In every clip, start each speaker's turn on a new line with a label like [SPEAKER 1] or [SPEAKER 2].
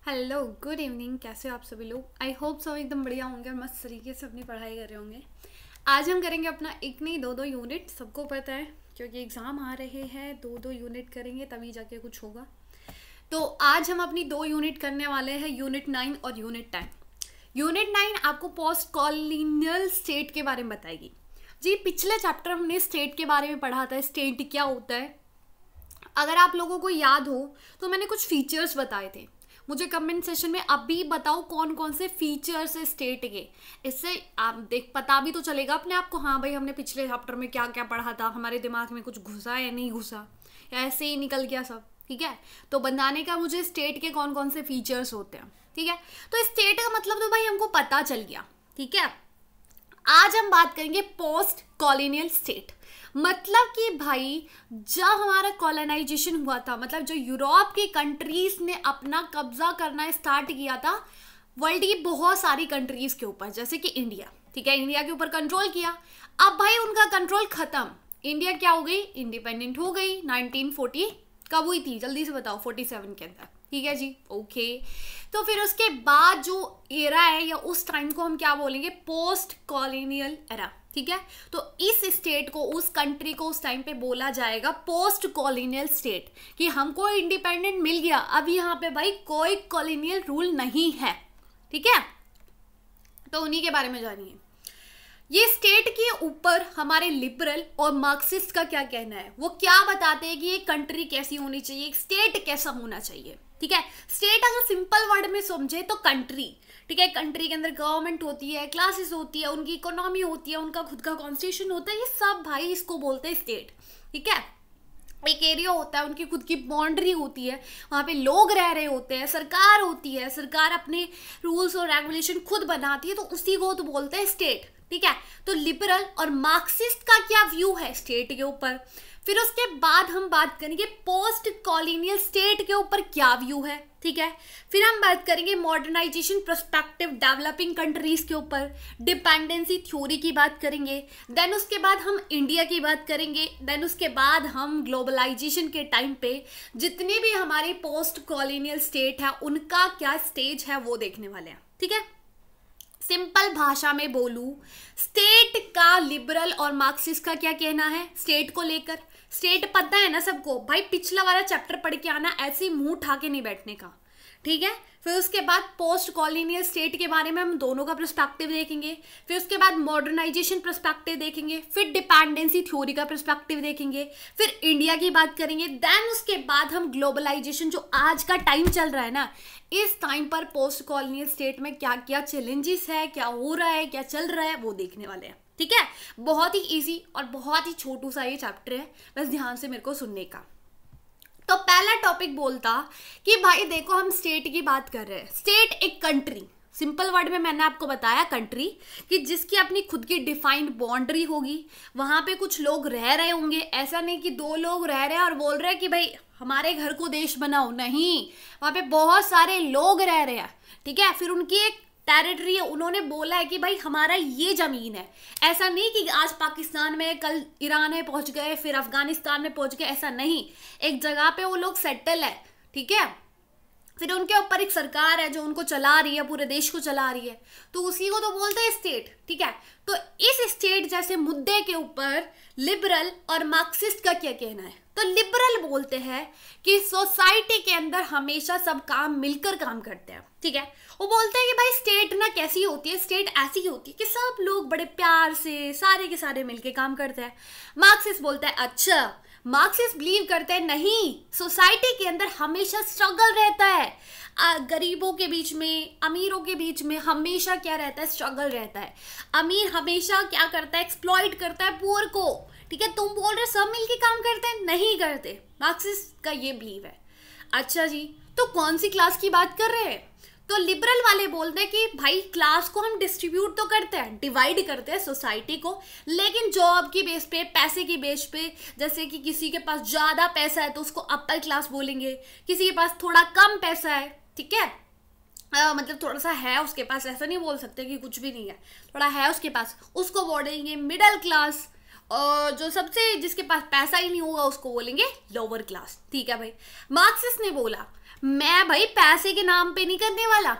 [SPEAKER 1] Hello good evening. कैसे हो आप सभी लोग? आई होप सब एकदम बढ़िया होंगे और मस्त तरीके से अपनी पढ़ाई कर रहे होंगे। आज हम करेंगे अपना एक नहीं दो यूनिट, सबको पता है क्योंकि एग्ज़ाम आ रहे हैं। दो यूनिट करेंगे तभी जाके कुछ होगा। तो आज हम अपनी 2 यूनिट करने वाले हैं, यूनिट 9 और यूनिट 10। यूनिट 9 आपको पोस्ट कॉलोनियल स्टेट के बारे में बताएगी। जी पिछले चैप्टर हमने स्टेट के बारे में पढ़ा था, स्टेट क्या होता है। अगर आप लोगों को याद हो तो मैंने कुछ फीचर्स बताए थे। मुझे कमेंट सेशन में अभी बताओ कौन कौन से फीचर्स है स्टेट के। इससे आप पता भी तो चलेगा अपने आप को, हाँ भाई हमने पिछले चैप्टर में क्या क्या पढ़ा था, हमारे दिमाग में कुछ घुसा या नहीं घुसा, या ऐसे ही निकल गया सब। ठीक है, तो बताने का मुझे स्टेट के कौन कौन से फीचर्स होते हैं। ठीक है, तो स्टेट का मतलब तो भाई हमको पता चल गया। ठीक है, आज हम बात करेंगे पोस्ट कॉलोनियल स्टेट। मतलब कि भाई जब हमारा कॉलोनाइजेशन हुआ था, मतलब जो यूरोप की कंट्रीज ने अपना कब्जा करना स्टार्ट किया था वर्ल्ड की बहुत सारी कंट्रीज के ऊपर, जैसे कि इंडिया। ठीक है, इंडिया के ऊपर कंट्रोल किया। अब भाई उनका कंट्रोल खत्म, इंडिया क्या हो गई, इंडिपेंडेंट हो गई। 1940 कब हुई थी जल्दी से बताओ? 47 के अंदर। ठीक है जी, ओके। तो फिर उसके बाद जो एरा है या उस टाइम को हम क्या बोलेंगे, पोस्ट कॉलोनियल एरा। ठीक है, तो इस स्टेट को, उस कंट्री को उस टाइम पे बोला जाएगा पोस्ट कॉलोनियल स्टेट, कि हमको इंडिपेंडेंट मिल गया, अब यहाँ पे भाई कोई कॉलोनियल रूल नहीं है। ठीक है, तो उन्हीं के बारे में जानिए। ये स्टेट के ऊपर हमारे लिबरल और मार्क्सिस्ट का क्या कहना है, वो क्या बताते हैं कि ये कंट्री कैसी होनी चाहिए, एक स्टेट कैसा होना चाहिए। ठीक है, स्टेट अगर सिंपल वर्ड में समझे तो कंट्री। ठीक है, कंट्री के अंदर गवर्नमेंट होती है, क्लासेस होती है, उनकी इकोनॉमी होती है, उनका खुद का कॉन्स्टिट्यूशन होता है, ये सब भाई इसको बोलते हैं स्टेट। ठीक है, एक एरिया होता है, उनकी खुद की बाउंड्री होती है, वहाँ पे लोग रह रहे होते हैं, सरकार होती है, सरकार अपने रूल्स और रेगुलेशन खुद बनाती है, तो उसी को तो बोलते हैं स्टेट। ठीक है, तो लिबरल और मार्क्सिस्ट का क्या व्यू है स्टेट के ऊपर। फिर उसके बाद हम बात करेंगे पोस्ट कॉलोनियल स्टेट के ऊपर क्या व्यू है। ठीक है, फिर हम बात करेंगे मॉडर्नाइजेशन पर्सपेक्टिव डेवलपिंग कंट्रीज के ऊपर, डिपेंडेंसी थ्योरी की बात करेंगे। देन उसके बाद हम इंडिया की बात करेंगे। देन उसके बाद हम ग्लोबलाइजेशन के टाइम पे जितनी भी हमारी पोस्ट कॉलोनियल स्टेट है उनका क्या स्टेज है वो देखने वाले हैं। ठीक है, सिंपल भाषा में बोलूं, स्टेट का लिबरल और मार्क्सिस्ट का क्या कहना है स्टेट को लेकर। स्टेट पता है ना सबको भाई, पिछला वाला चैप्टर पढ़ के आना, ऐसे ही मुंह उठा के नहीं बैठने का। ठीक है, फिर उसके बाद पोस्ट कॉलोनियल स्टेट के बारे में हम दोनों का पर्सपेक्टिव देखेंगे। फिर उसके बाद मॉडर्नाइजेशन पर्सपेक्टिव देखेंगे, फिर डिपेंडेंसी थ्योरी का पर्सपेक्टिव देखेंगे, फिर इंडिया की बात करेंगे। देन उसके बाद हम ग्लोबलाइजेशन, जो आज का टाइम चल रहा है ना, इस टाइम पर पोस्ट कॉलोनियल स्टेट में क्या क्या चैलेंजेस है, क्या हो रहा है, क्या चल रहा है, वो देखने वाले हैं। ठीक है, बहुत ही इजी और बहुत ही छोटू सा ये चैप्टर है, बस ध्यान से मेरे को सुनने का। तो पहला टॉपिक बोलता कि भाई देखो हम स्टेट की बात कर रहे हैं। स्टेट एक कंट्री, सिंपल वर्ड में मैंने आपको बताया कंट्री, कि जिसकी अपनी खुद की डिफाइंड बाउंड्री होगी, वहां पे कुछ लोग रह रहे होंगे। ऐसा नहीं कि 2 लोग रह रहे हैं और बोल रहे हैं कि भाई हमारे घर को देश बनाओ, नहीं, वहां पे बहुत सारे लोग रह रहे हैं। ठीक है, फिर उनकी एक टेरिटरी है, उन्होंने बोला है कि भाई हमारा ये जमीन है। ऐसा नहीं कि आज पाकिस्तान में, कल ईरान में पहुंच गए, फिर अफगानिस्तान में पहुंच गए, ऐसा नहीं, एक जगह पे वो लोग सेटल है। ठीक है, फिर उनके ऊपर एक सरकार है जो उनको चला रही है, पूरे देश को चला रही है, तो उसी को तो बोलते हैं स्टेट। ठीक है, तो इस स्टेट जैसे मुद्दे के ऊपर लिबरल और मार्क्सिस्ट का क्या कहना है। तो लिबरल बोलते हैं कि सोसाइटी के अंदर हमेशा सब काम मिलकर काम करते हैं। ठीक है, वो बोलते हैं कि भाई स्टेट ना कैसी होती है, स्टेट ऐसी होती है कि सब लोग बड़े प्यार से सारे के सारे मिलके काम करते हैं। मार्क्सिस्ट बोलता है, अच्छा, मार्क्सिस्ट बिलीव करते हैं नहीं, सोसाइटी के अंदर हमेशा स्ट्रगल रहता है, गरीबों के बीच में, अमीरों के बीच में हमेशा क्या रहता है, स्ट्रगल रहता है। अमीर हमेशा क्या करता है, एक्सप्लॉइट करता है पुअर को। ठीक है, तुम बोल रहे सब मिलके काम करते हैं, नहीं करते, मार्क्सिस्ट का ये बिलीव है। अच्छा जी, तो कौन सी क्लास की बात कर रहे हैं? तो लिबरल वाले बोलते हैं कि भाई क्लास को हम डिस्ट्रीब्यूट तो करते हैं, डिवाइड करते हैं सोसाइटी को, लेकिन जॉब की बेस पे, पैसे की बेस पे, जैसे कि किसी के पास ज़्यादा पैसा है तो उसको अपर क्लास बोलेंगे, किसी के पास थोड़ा कम पैसा है, ठीक है, मतलब थोड़ा सा है उसके पास, ऐसा नहीं बोल सकते कि कुछ भी नहीं है, थोड़ा है उसके पास, उसको बोलेंगे मिडिल क्लास, और जो सबसे जिसके पास पैसा ही नहीं होगा उसको बोलेंगे लोअर क्लास। ठीक है भाई, मार्क्सिस्ट ने बोला मैं भाई पैसे के नाम पे नहीं करने वाला,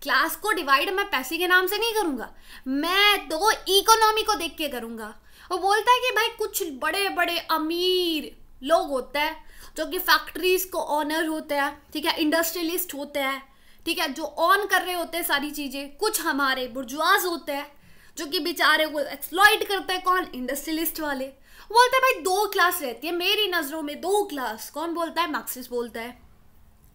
[SPEAKER 1] क्लास को डिवाइड मैं पैसे के नाम से नहीं करूंगा, मैं तो इकोनॉमी को देख के करूंगा। वो बोलता है कि भाई कुछ बड़े बड़े अमीर लोग होते हैं जो कि फैक्ट्रीज को ऑनर होते हैं, ठीक है, इंडस्ट्रियलिस्ट होते हैं, ठीक है, जो ऑन कर रहे होते हैं सारी चीजें। कुछ हमारे बुर्जुआज होते हैं जो कि बेचारे को एक्सप्लॉइट करते हैं, कौन, इंडस्ट्रियलिस्ट वाले। बोलते हैं भाई दो क्लास रहती है मेरी नजरों में, दो क्लास। कौन बोलता है? मार्क्सिस्ट बोलता है।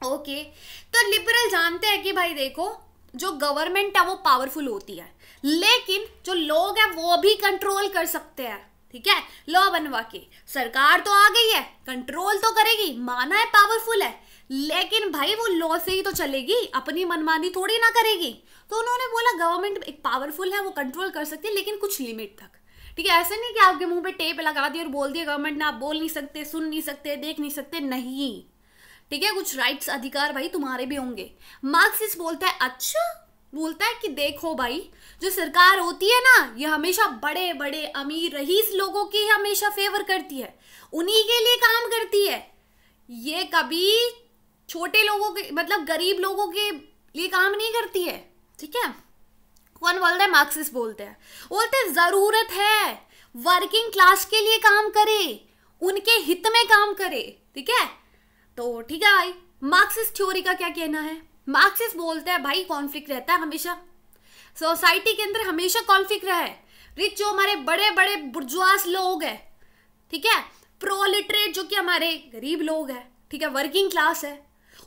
[SPEAKER 1] ओके, तो लिबरल जानते हैं कि भाई देखो जो गवर्नमेंट है वो पावरफुल होती है, लेकिन जो लोग हैं वो भी कंट्रोल कर सकते हैं। ठीक है, लॉ बनवा के सरकार तो आ गई है, कंट्रोल तो करेगी, माना है पावरफुल है, लेकिन भाई वो लॉ से ही तो चलेगी, अपनी मनमानी थोड़ी ना करेगी। तो उन्होंने बोला गवर्नमेंट एक पावरफुल है, वो कंट्रोल कर सकती है लेकिन कुछ लिमिट तक। ठीक है, ऐसे नहीं कि आपके मुंह पे टेप लगा दिया और बोल दिया गवर्नमेंट ने आप बोल नहीं सकते, सुन नहीं सकते, देख नहीं सकते, नहीं। ठीक है, कुछ राइट्स अधिकार भाई तुम्हारे भी होंगे। मार्क्सिस्ट बोलता है अच्छा, बोलता है कि देखो भाई जो सरकार होती है ना ये हमेशा बड़े बड़े अमीर रईस लोगों की हमेशा फेवर करती है, उन्हीं के लिए काम करती है, ये कभी छोटे लोगों के मतलब गरीब लोगों के लिए काम नहीं करती है। ठीक है, कौन बोलता है? मार्क्सिस्ट बोलते हैं जरूरत है वर्किंग क्लास के लिए काम करे, उनके हित में काम करे। ठीक है, तो ठीक है भाई, मार्क्सिस्ट थ्योरी का क्या कहना है? मार्क्सिस्ट बोलते हैं भाई कॉन्फ्लिक्ट रहता है हमेशा, सोसाइटी के अंदर हमेशा कॉन्फ्लिक्ट रहा है। रिच जो हमारे बड़े बड़े बुर्जुआस लोग हैं, ठीक है, प्रोलिटरेट जो कि हमारे गरीब लोग हैं, ठीक है, वर्किंग क्लास है,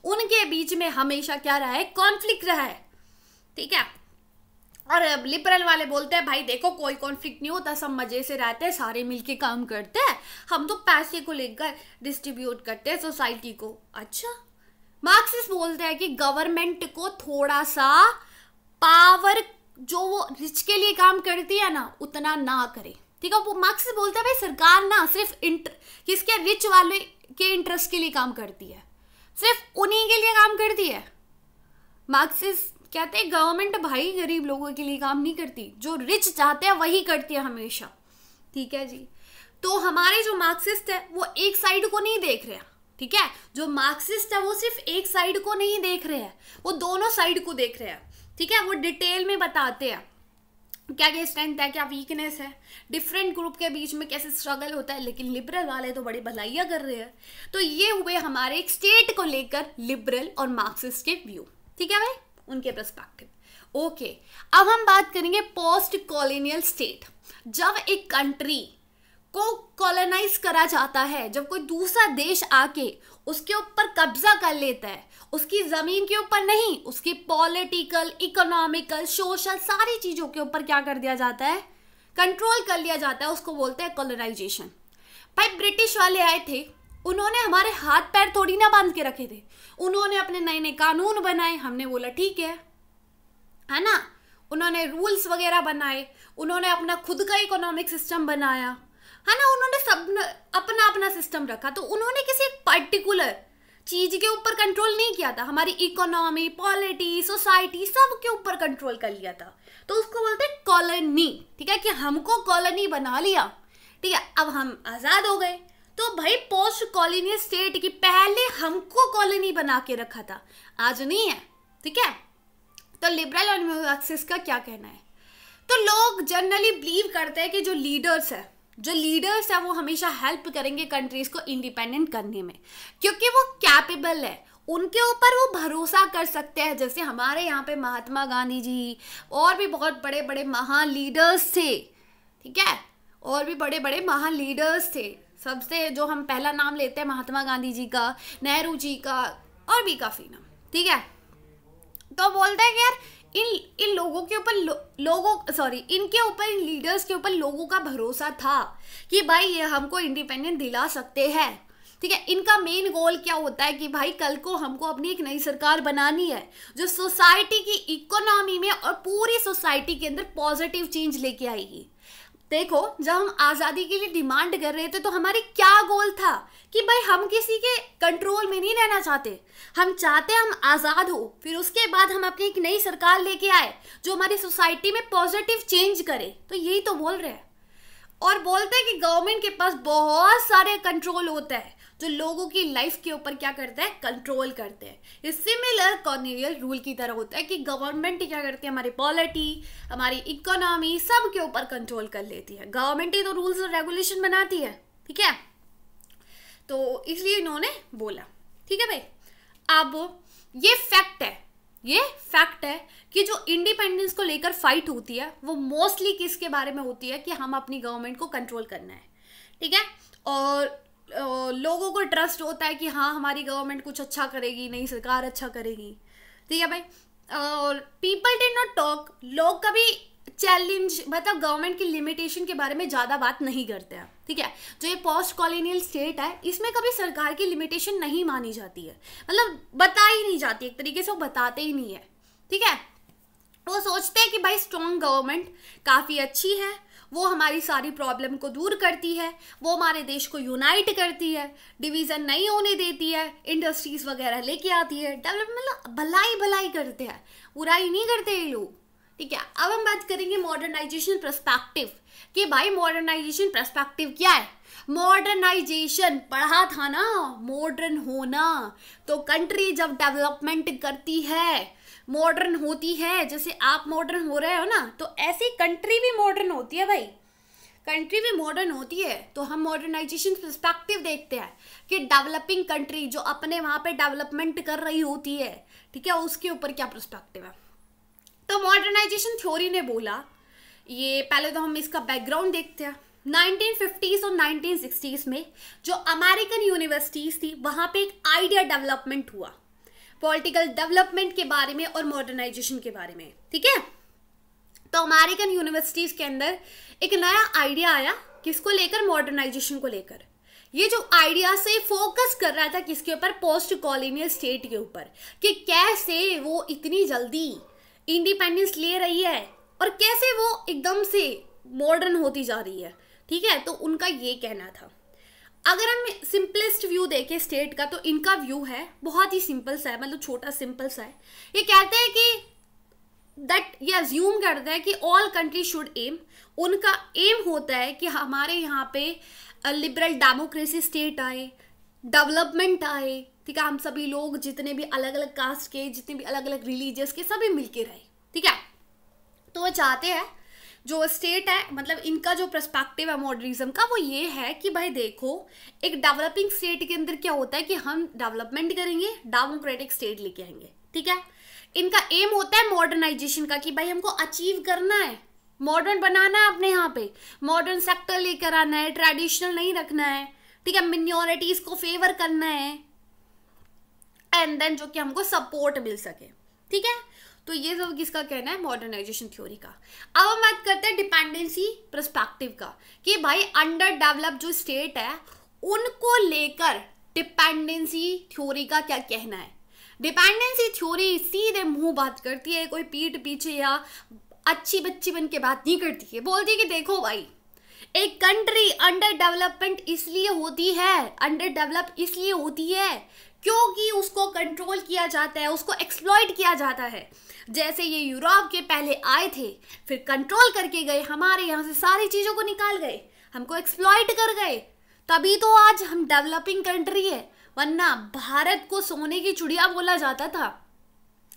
[SPEAKER 1] उनके बीच में हमेशा क्या रहा है? कॉन्फ्लिक्ट रहा है। ठीक है, और लिबरल वाले बोलते हैं भाई देखो कोई कॉन्फ्लिक्ट नहीं होता, सब मजे से रहते हैं, सारे मिलके काम करते हैं, हम तो पैसे को लेकर डिस्ट्रीब्यूट करते हैं सोसाइटी को। अच्छा, मार्क्सिस्ट बोलते हैं कि गवर्नमेंट को थोड़ा सा पावर जो वो रिच के लिए काम करती है ना उतना ना करे। ठीक है, वो मार्क्सिस्ट बोलता है भाई सरकार ना सिर्फ किसके, रिच वाले के इंटरेस्ट के लिए काम करती है, सिर्फ उन्हीं के लिए काम करती है। मार्क्सिस्ट कहते हैं गवर्नमेंट भाई गरीब लोगों के लिए काम नहीं करती, जो रिच चाहते हैं वही करती है हमेशा। ठीक है जी, तो हमारे जो मार्क्सिस्ट है वो एक साइड को नहीं देख रहे। ठीक है, जो मार्क्सिस्ट है वो सिर्फ एक साइड को नहीं देख रहे हैं, वो दोनों साइड को देख रहे हैं। ठीक है, वो डिटेल में बताते हैं क्या क्या स्ट्रेंथ है, क्या वीकनेस है, डिफरेंट ग्रुप के बीच में कैसे स्ट्रगल होता है। लेकिन लिबरल वाले तो बड़ी भलाइयाँ कर रहे हैं। तो ये हुए हमारे एक स्टेट को लेकर लिबरल और मार्क्सिस्ट के व्यू। ठीक है भाई, उनके पर्सपेक्टिव। ओके, अब हम बात करेंगे पोस्ट कॉलोनियल स्टेट। जब एक कंट्री को कॉलोनाइज करा जाता है, जब कोई दूसरा देश आके उसके ऊपर कब्जा कर लेता है, उसकी जमीन के ऊपर नहीं, उसकी पॉलिटिकल, इकोनॉमिकल, सोशल सारी चीजों के ऊपर क्या कर दिया जाता है? कंट्रोल कर लिया जाता है, उसको बोलते हैं कॉलोनाइजेशन। भाई ब्रिटिश वाले आए थे, उन्होंने हमारे हाथ पैर थोड़ी ना बांध के रखे थे, उन्होंने अपने नए नए कानून बनाए, हमने बोला ठीक है ना, उन्होंने रूल्स वगैरह बनाए, उन्होंने अपना खुद का इकोनॉमिक सिस्टम बनाया, है ना, उन्होंने सब अपना अपना सिस्टम रखा। तो उन्होंने किसी पर्टिकुलर चीज के ऊपर कंट्रोल नहीं किया था, हमारी इकोनॉमी, पॉलिटी, सोसाइटी सब के ऊपर कंट्रोल कर लिया था। तो उसको बोलते हैं कॉलोनी। ठीक है, कि हमको कॉलोनी बना लिया, ठीक है, अब हम आजाद हो गए। तो भाई पोस्ट कॉलोनियल स्टेट की पहले हमको कॉलोनी बना के रखा था, आज नहीं है। ठीक है, तो लिबरल और मार्क्सिस्ट का क्या कहना है? तो लोग जनरली बिलीव करते हैं कि जो लीडर्स है वो हमेशा हेल्प करेंगे कंट्रीज को इंडिपेंडेंट करने में, क्योंकि वो कैपेबल है, उनके ऊपर वो भरोसा कर सकते हैं। जैसे हमारे यहाँ पे महात्मा गांधी जी और भी बहुत बड़े बड़े महान लीडर्स थे। ठीक है, और भी बड़े बड़े महान लीडर्स थे, सबसे जो हम पहला नाम लेते हैं महात्मा गांधी जी का, नेहरू जी का, और भी काफ़ी नाम। ठीक है, तो बोलते हैं कि यार इन लोगों के ऊपर इनके ऊपर, इन लीडर्स के ऊपर लोगों का भरोसा था कि भाई ये हमको इंडिपेंडेंट दिला सकते हैं। ठीक है, इनका मेन गोल क्या होता है कि भाई कल को हमको अपनी एक नई सरकार बनानी है जो सोसाइटी की इकोनॉमी में और पूरी सोसाइटी के अंदर पॉजिटिव चेंज लेके आएगी। देखो, जब हम आज़ादी के लिए डिमांड कर रहे थे तो हमारी क्या गोल था कि भाई हम किसी के कंट्रोल में नहीं रहना चाहते, हम चाहते हम आज़ाद हो, फिर उसके बाद हम अपनी एक नई सरकार लेके आए जो हमारी सोसाइटी में पॉजिटिव चेंज करे। तो यही तो बोल रहे हैं। और बोलते हैं कि गवर्नमेंट के पास बहुत सारे कंट्रोल होता है जो लोगों की लाइफ के ऊपर क्या करता है, कंट्रोल करते हैं। ये सिमिलर कॉर्नेलियस रूल की तरह होता है कि गवर्नमेंट क्या करती है, हमारी पॉलिटी, हमारी इकोनॉमी, सब के ऊपर कंट्रोल कर लेती है। गवर्नमेंट ही तो रूल्स और रेगुलेशन बनाती है, ठीक है। तो इसलिए इन्होंने बोला, ठीक है भाई। अब ये फैक्ट है कि जो इंडिपेंडेंस को लेकर फाइट होती है वो मोस्टली किसके बारे में होती है कि हम अपनी गवर्नमेंट को कंट्रोल करना है, ठीक है। और लोगों को ट्रस्ट होता है कि हाँ हमारी गवर्नमेंट कुछ अच्छा करेगी, नई सरकार अच्छा करेगी, ठीक है भाई। और पीपल डिड नॉट टॉक, लोग कभी चैलेंज मतलब गवर्नमेंट की लिमिटेशन के बारे में ज़्यादा बात नहीं करते हैं, ठीक है। जो ये पोस्ट कॉलोनियल स्टेट है इसमें कभी सरकार की लिमिटेशन नहीं मानी जाती है, मतलब बताई नहीं जाती, एक तरीके से वो बताते ही नहीं है, ठीक है। वो सोचते हैं कि भाई स्ट्रॉन्ग गवर्नमेंट काफ़ी अच्छी है, वो हमारी सारी प्रॉब्लम को दूर करती है, वो हमारे देश को यूनाइट करती है, डिवीज़न नहीं होने देती है, इंडस्ट्रीज़ वगैरह लेके आती है, डेवलपमेंट भलाई करते हैं, बुराई नहीं करते ये लोग, ठीक है। अब हम बात करेंगे मॉडर्नाइजेशन पर्सपेक्टिव कि भाई मॉडर्नाइजेशन पर्सपेक्टिव क्या है। मॉडर्नाइजेशन पढ़ा था ना, मॉडर्न होना। तो कंट्री जब डेवलपमेंट करती है, मॉडर्न होती है, जैसे आप मॉडर्न हो रहे हो ना, तो ऐसी कंट्री भी मॉडर्न होती है भाई, कंट्री भी मॉडर्न होती है। तो हम मॉडर्नाइजेशन पर्सपेक्टिव देखते हैं कि डेवलपिंग कंट्री जो अपने वहाँ पे डेवलपमेंट कर रही होती है, ठीक है, उसके ऊपर क्या पर्सपेक्टिव है। तो मॉडर्नाइजेशन थ्योरी ने बोला, ये पहले तो हम इसका बैकग्राउंड देखते हैं। 1950s और 1960s में जो अमेरिकन यूनिवर्सिटीज़ थी वहाँ पे एक आइडिया डेवलपमेंट हुआ पॉलिटिकल डेवलपमेंट के बारे में और मॉडर्नाइजेशन के बारे में, ठीक है। तो अमेरिकन यूनिवर्सिटीज़ के अंदर एक नया आइडिया आया, किसको लेकर, मॉडर्नाइजेशन को लेकर। ये जो आइडिया से फोकस कर रहा था किसके ऊपर, पोस्ट कॉलोनियल स्टेट के ऊपर, कि कैसे वो इतनी जल्दी इंडिपेंडेंस ले रही है और कैसे वो एकदम से मॉडर्न होती जा रही है, ठीक है। तो उनका ये कहना था। अगर हम सिंपलेस्ट व्यू देखें स्टेट का, तो इनका व्यू है बहुत ही सिंपल सा है, मतलब छोटा सिंपल सा है। ये कहते हैं कि ये अज्यूम करते हैं कि ऑल कंट्री शुड एम, उनका एम होता है कि हमारे यहाँ पे लिबरल डेमोक्रेसी स्टेट आए, डेवलपमेंट आए, ठीक है। हम सभी लोग जितने भी अलग अलग कास्ट के, जितने भी अलग अलग रिलीजियस के, सभी मिलके रहे, ठीक है। तो वो चाहते हैं जो स्टेट है, मतलब इनका जो पर्सपेक्टिव है मॉडर्निज्म का, वो ये है कि भाई देखो एक डेवलपिंग स्टेट के अंदर क्या होता है कि हम डेवलपमेंट करेंगे, डेमोक्रेटिक स्टेट लेके आएंगे, ठीक है। इनका एम होता है मॉडर्नाइजेशन का कि भाई हमको अचीव करना है, मॉडर्न बनाना है, अपने यहाँ पे मॉडर्न सेक्टर लेकर आना है, ट्रेडिशनल नहीं रखना है, ठीक है, मिनॉरिटीज को फेवर करना है, एंड देन जो कि हमको सपोर्ट मिल सके, ठीक है। तो ये सब किसका कहना है, मॉडर्नाइजेशन थ्योरी का। अब हम बात करते हैं डिपेंडेंसी पर्सपेक्टिव का कि भाई अंडर डेवलप जो स्टेट है उनको लेकर डिपेंडेंसी थ्योरी का क्या कहना है। डिपेंडेंसी थ्योरी सीधे मुंह बात करती है, कोई पीठ पीछे या अच्छी बच्ची बन के बात नहीं करती है। बोलती है कि देखो भाई एक कंट्री अंडर डेवलपमेंट इसलिए होती है, अंडर डेवलप इसलिए होती है क्योंकि उसको कंट्रोल किया जाता है, उसको एक्सप्लॉइट किया जाता है। जैसे ये यूरोप के पहले आए थे, फिर कंट्रोल करके गए, हमारे यहाँ से सारी चीज़ों को निकाल गए, हमको एक्सप्लॉइट कर गए, तभी तो आज हम डेवलपिंग कंट्री है। वरना भारत को सोने की चिड़िया बोला जाता था,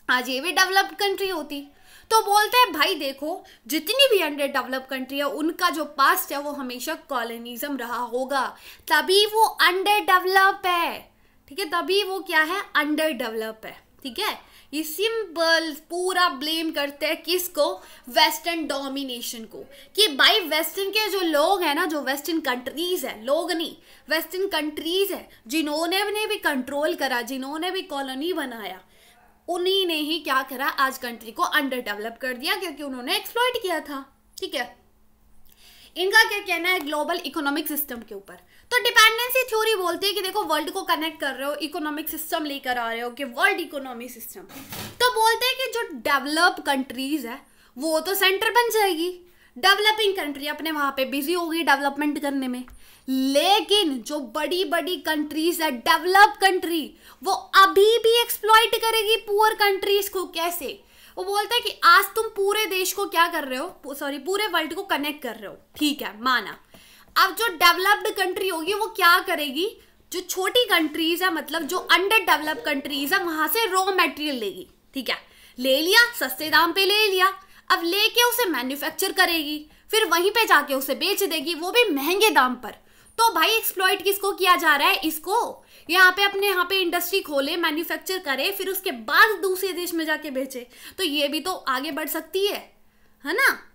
[SPEAKER 1] आज ये भी डेवलप्ड कंट्री होती। तो बोलते हैं भाई देखो जितनी भी अंडर डेवलप कंट्री है उनका जो पास्ट है वो हमेशा कॉलोनिज्म रहा होगा, तभी वो अंडर डेवलप है, ठीक है, तभी वो क्या है, अंडर डेवलप है, ठीक है। ये सिंपल पूरा ब्लेम करते हैं किसको, वेस्टर्न डोमिनेशन को, कि भाई वेस्टर्न के जो लोग हैं ना, जो वेस्टर्न कंट्रीज है, लोग नहीं वेस्टर्न कंट्रीज है, जिन्होंने भी कंट्रोल करा, जिन्होंने भी कॉलोनी बनाया, उन्हीं ने ही क्या करा, आज कंट्री को अंडर डेवलप कर दिया क्योंकि उन्होंने एक्सप्लॉइट किया था, ठीक है। इनका क्या कहना है ग्लोबल इकोनॉमिक सिस्टम के ऊपर। तो डिपेंडेंसी थ्योरी बोलती है कि देखो वर्ल्ड को कनेक्ट कर रहे हो, इकोनॉमिक सिस्टम लेकर आ रहे हो कि वर्ल्ड इकोनॉमिक सिस्टम, तो बोलते हैं कि जो डेवलप कंट्रीज है वो तो सेंटर बन जाएगी, डेवलपिंग कंट्री अपने वहाँ पे बिजी होगी डेवलपमेंट करने में, लेकिन जो बड़ी बड़ी कंट्रीज है डेवलप कंट्री वो अभी भी एक्सप्लॉइट करेगी पुअर कंट्रीज को। कैसे, वो बोलता है कि आज तुम पूरे देश को क्या कर रहे हो, सॉरी पूरे वर्ल्ड को कनेक्ट कर रहे हो, ठीक है माना, अब जो डेवलप्ड कंट्री होगी वो क्या करेगी, जो छोटी कंट्रीज है मतलब जो अंडर डेवलप्ड कंट्रीज है वहां से रॉ मटेरियल लेगी, ठीक है, ले लिया सस्ते दाम पे ले लिया, अब लेके उसे मैन्युफैक्चर करेगी, फिर वहीं पे जाके उसे बेच देगी, वो भी महंगे दाम पर। तो भाई एक्सप्लॉइट किसको किया जा रहा है, इसको। यहाँ पे अपने यहाँ पे इंडस्ट्री खोले, मैन्युफैक्चर करे, फिर उसके बाद दूसरे देश में जाके बेचे, तो ये भी तो आगे बढ़ सकती है ना।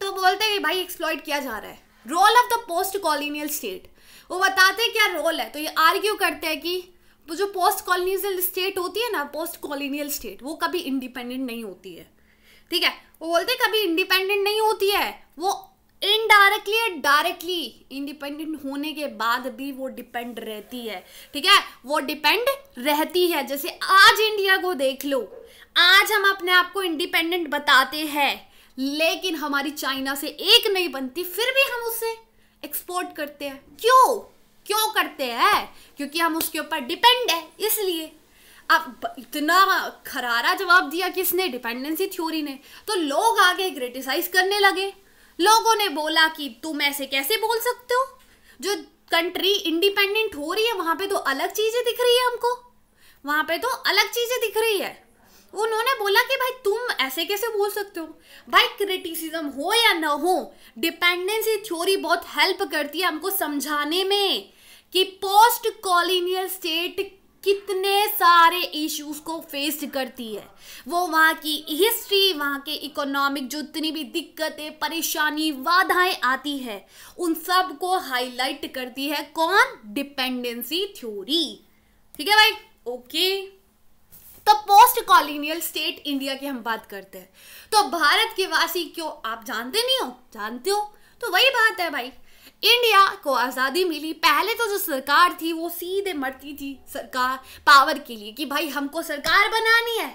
[SPEAKER 1] तो बोलते हैं भाई एक्सप्लॉइट किया जा रहा है। Role of the post colonial state, वो बताते हैं क्या रोल है, तो ये आर्ग्यू करते हैं कि जो पोस्ट कॉलोनियल स्टेट होती है ना, पोस्ट कॉलोनियल स्टेट, वो कभी इंडिपेंडेंट नहीं होती है, ठीक है। वो बोलते हैं कभी इंडिपेंडेंट नहीं होती है, वो इनडायरेक्टली या डायरेक्टली इंडिपेंडेंट होने के बाद भी वो डिपेंड रहती है, ठीक है, वो डिपेंड रहती है। जैसे आज इंडिया को देख लो, आज हम अपने आप को इंडिपेंडेंट बताते हैं, लेकिन हमारी चाइना से एक नहीं बनती, फिर भी हम उससे एक्सपोर्ट करते हैं। क्यों करते हैं, क्योंकि हम उसके ऊपर डिपेंड है, इसलिए। अब इतना खरारा जवाब दिया किसने, डिपेंडेंसी थ्योरी ने, तो लोग आगे क्रिटिसाइज करने लगे। लोगों ने बोला कि तुम ऐसे कैसे बोल सकते हो, जो कंट्री इंडिपेंडेंट हो रही है वहां पे तो अलग चीजें दिख रही है हमको, वहां पे तो अलग चीजें दिख रही है। उन्होंने बोला कि भाई तुम ऐसे कैसे बोल सकते हो। भाई क्रिटिसिज्म हो या ना हो, डिपेंडेंसी थ्योरी बहुत हेल्प करती है हमको समझाने में कि पोस्ट कॉलोनियल स्टेट कितने सारे इश्यूज को फेस करती है। वो वहाँ की हिस्ट्री, वहाँ के इकोनॉमिक जितनी भी दिक्कतें, परेशानी, बाधाएं आती है, उन सब को हाईलाइट करती है कौन, डिपेंडेंसी थ्योरी, ठीक है भाई, ओके। तो पोस्ट कॉलोनियल स्टेट इंडिया की हम बात करते हैं, तो भारत के वासी क्यों, आप जानते नहीं हो, जानते हो, तो वही बात है भाई। इंडिया को आज़ादी मिली, पहले तो जो सरकार थी वो सीधे मरती थी सरकार पावर के लिए कि भाई हमको सरकार बनानी है,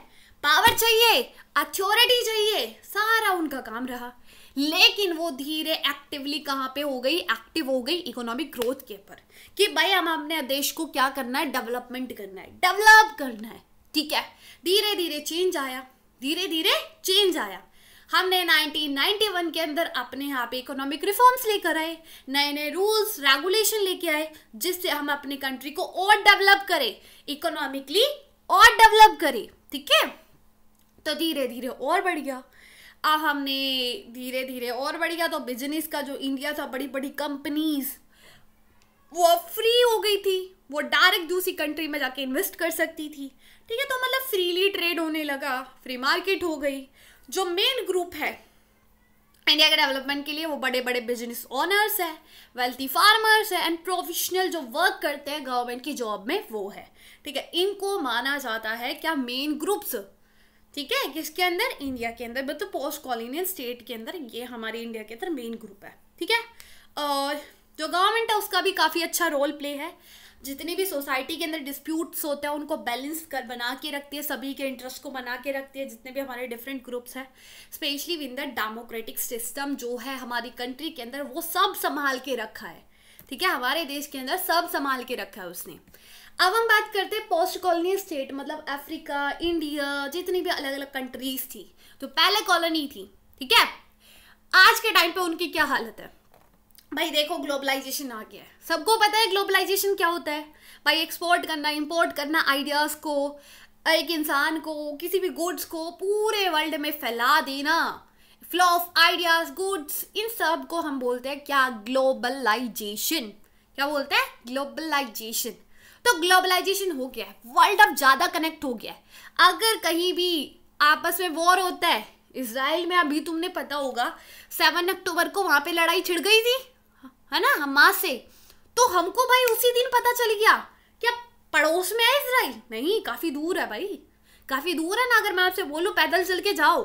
[SPEAKER 1] पावर चाहिए, अथॉरिटी चाहिए, सारा उनका काम रहा। लेकिन वो धीरे एक्टिवली कहाँ पे हो गई, एक्टिव हो गई इकोनॉमिक ग्रोथ के ऊपर कि भाई हम अपने देश को क्या करना है, डेवलपमेंट करना है, डेवलप करना है, ठीक है। धीरे धीरे चेंज आया। हमने 1991 के अंदर अपने यहाँ पे इकोनॉमिक रिफॉर्म्स लेकर आए, नए नए रूल्स रेगुलेशन लेके आए, जिससे हम अपनी कंट्री को और डेवलप करें, इकोनॉमिकली और डेवलप करें, ठीक है। तो धीरे धीरे और बढ़ गया। अब हमने धीरे धीरे और बढ़ गया तो बिजनेस का जो इंडिया था, बड़ी बड़ी कंपनीज वो फ्री हो गई थी, वो डायरेक्ट दूसरी कंट्री में जाके इन्वेस्ट कर सकती थी, ठीक है। तो मतलब फ्रीली ट्रेड होने लगा, फ्री मार्केट हो गई। जो मेन ग्रुप है इंडिया के डेवलपमेंट के लिए वो बड़े बड़े बिजनेस ओनर्स है, वेल्थी फार्मर्स है, एंड प्रोफेशनल जो वर्क करते हैं गवर्नमेंट की जॉब में वो है, ठीक है। इनको माना जाता है क्या, मेन ग्रुप्स, ठीक है, किसके अंदर, इंडिया के अंदर, मतलब पोस्ट कॉलोनियल स्टेट के अंदर ये हमारे इंडिया के अंदर मेन ग्रुप है, ठीक है। और जो गवर्नमेंट है उसका भी काफ़ी अच्छा रोल प्ले है, जितनी भी सोसाइटी के अंदर डिस्प्यूट्स होते हैं उनको बैलेंस कर बना के रखती है, सभी के इंटरेस्ट को बना के रखती है, जितने भी हमारे डिफरेंट ग्रुप्स हैं, specially with the democratic system जो है हमारी कंट्री के अंदर, वो सब संभाल के रखा है, ठीक है, हमारे देश के अंदर सब संभाल के रखा है उसने। अब हम बात करते हैं पोस्ट कॉलोनियल स्टेट, मतलब अफ्रीका, इंडिया, जितनी भी अलग अलग कंट्रीज थी, तो पहले कॉलोनी थी, ठीक है। आज के टाइम पे उनकी क्या हालत है भाई, देखो ग्लोबलाइजेशन आ गया है, सबको पता है ग्लोबलाइजेशन क्या होता है भाई, एक्सपोर्ट करना, इंपोर्ट करना, आइडियाज़ को, एक इंसान को, किसी भी गुड्स को पूरे वर्ल्ड में फैला देना, फ्लो ऑफ आइडियाज, गुड्स, इन सब को हम बोलते हैं क्या, ग्लोबलाइजेशन। क्या बोलते हैं, ग्लोबलाइजेशन। तो ग्लोबलाइजेशन हो गया है, वर्ल्ड अब ज़्यादा कनेक्ट हो गया है। अगर कहीं भी आपस में वॉर होता है, इसराइल में अभी तुमने पता होगा 7 अक्टूबर को वहाँ पे लड़ाई छिड़ गई थी, है ना, हमास से, तो हमको भाई उसी दिन पता चल गया क्या पड़ोस में है इसराइल, नहीं काफ़ी दूर है भाई, काफ़ी दूर है ना। अगर मैं आपसे बोलूँ पैदल चल के जाओ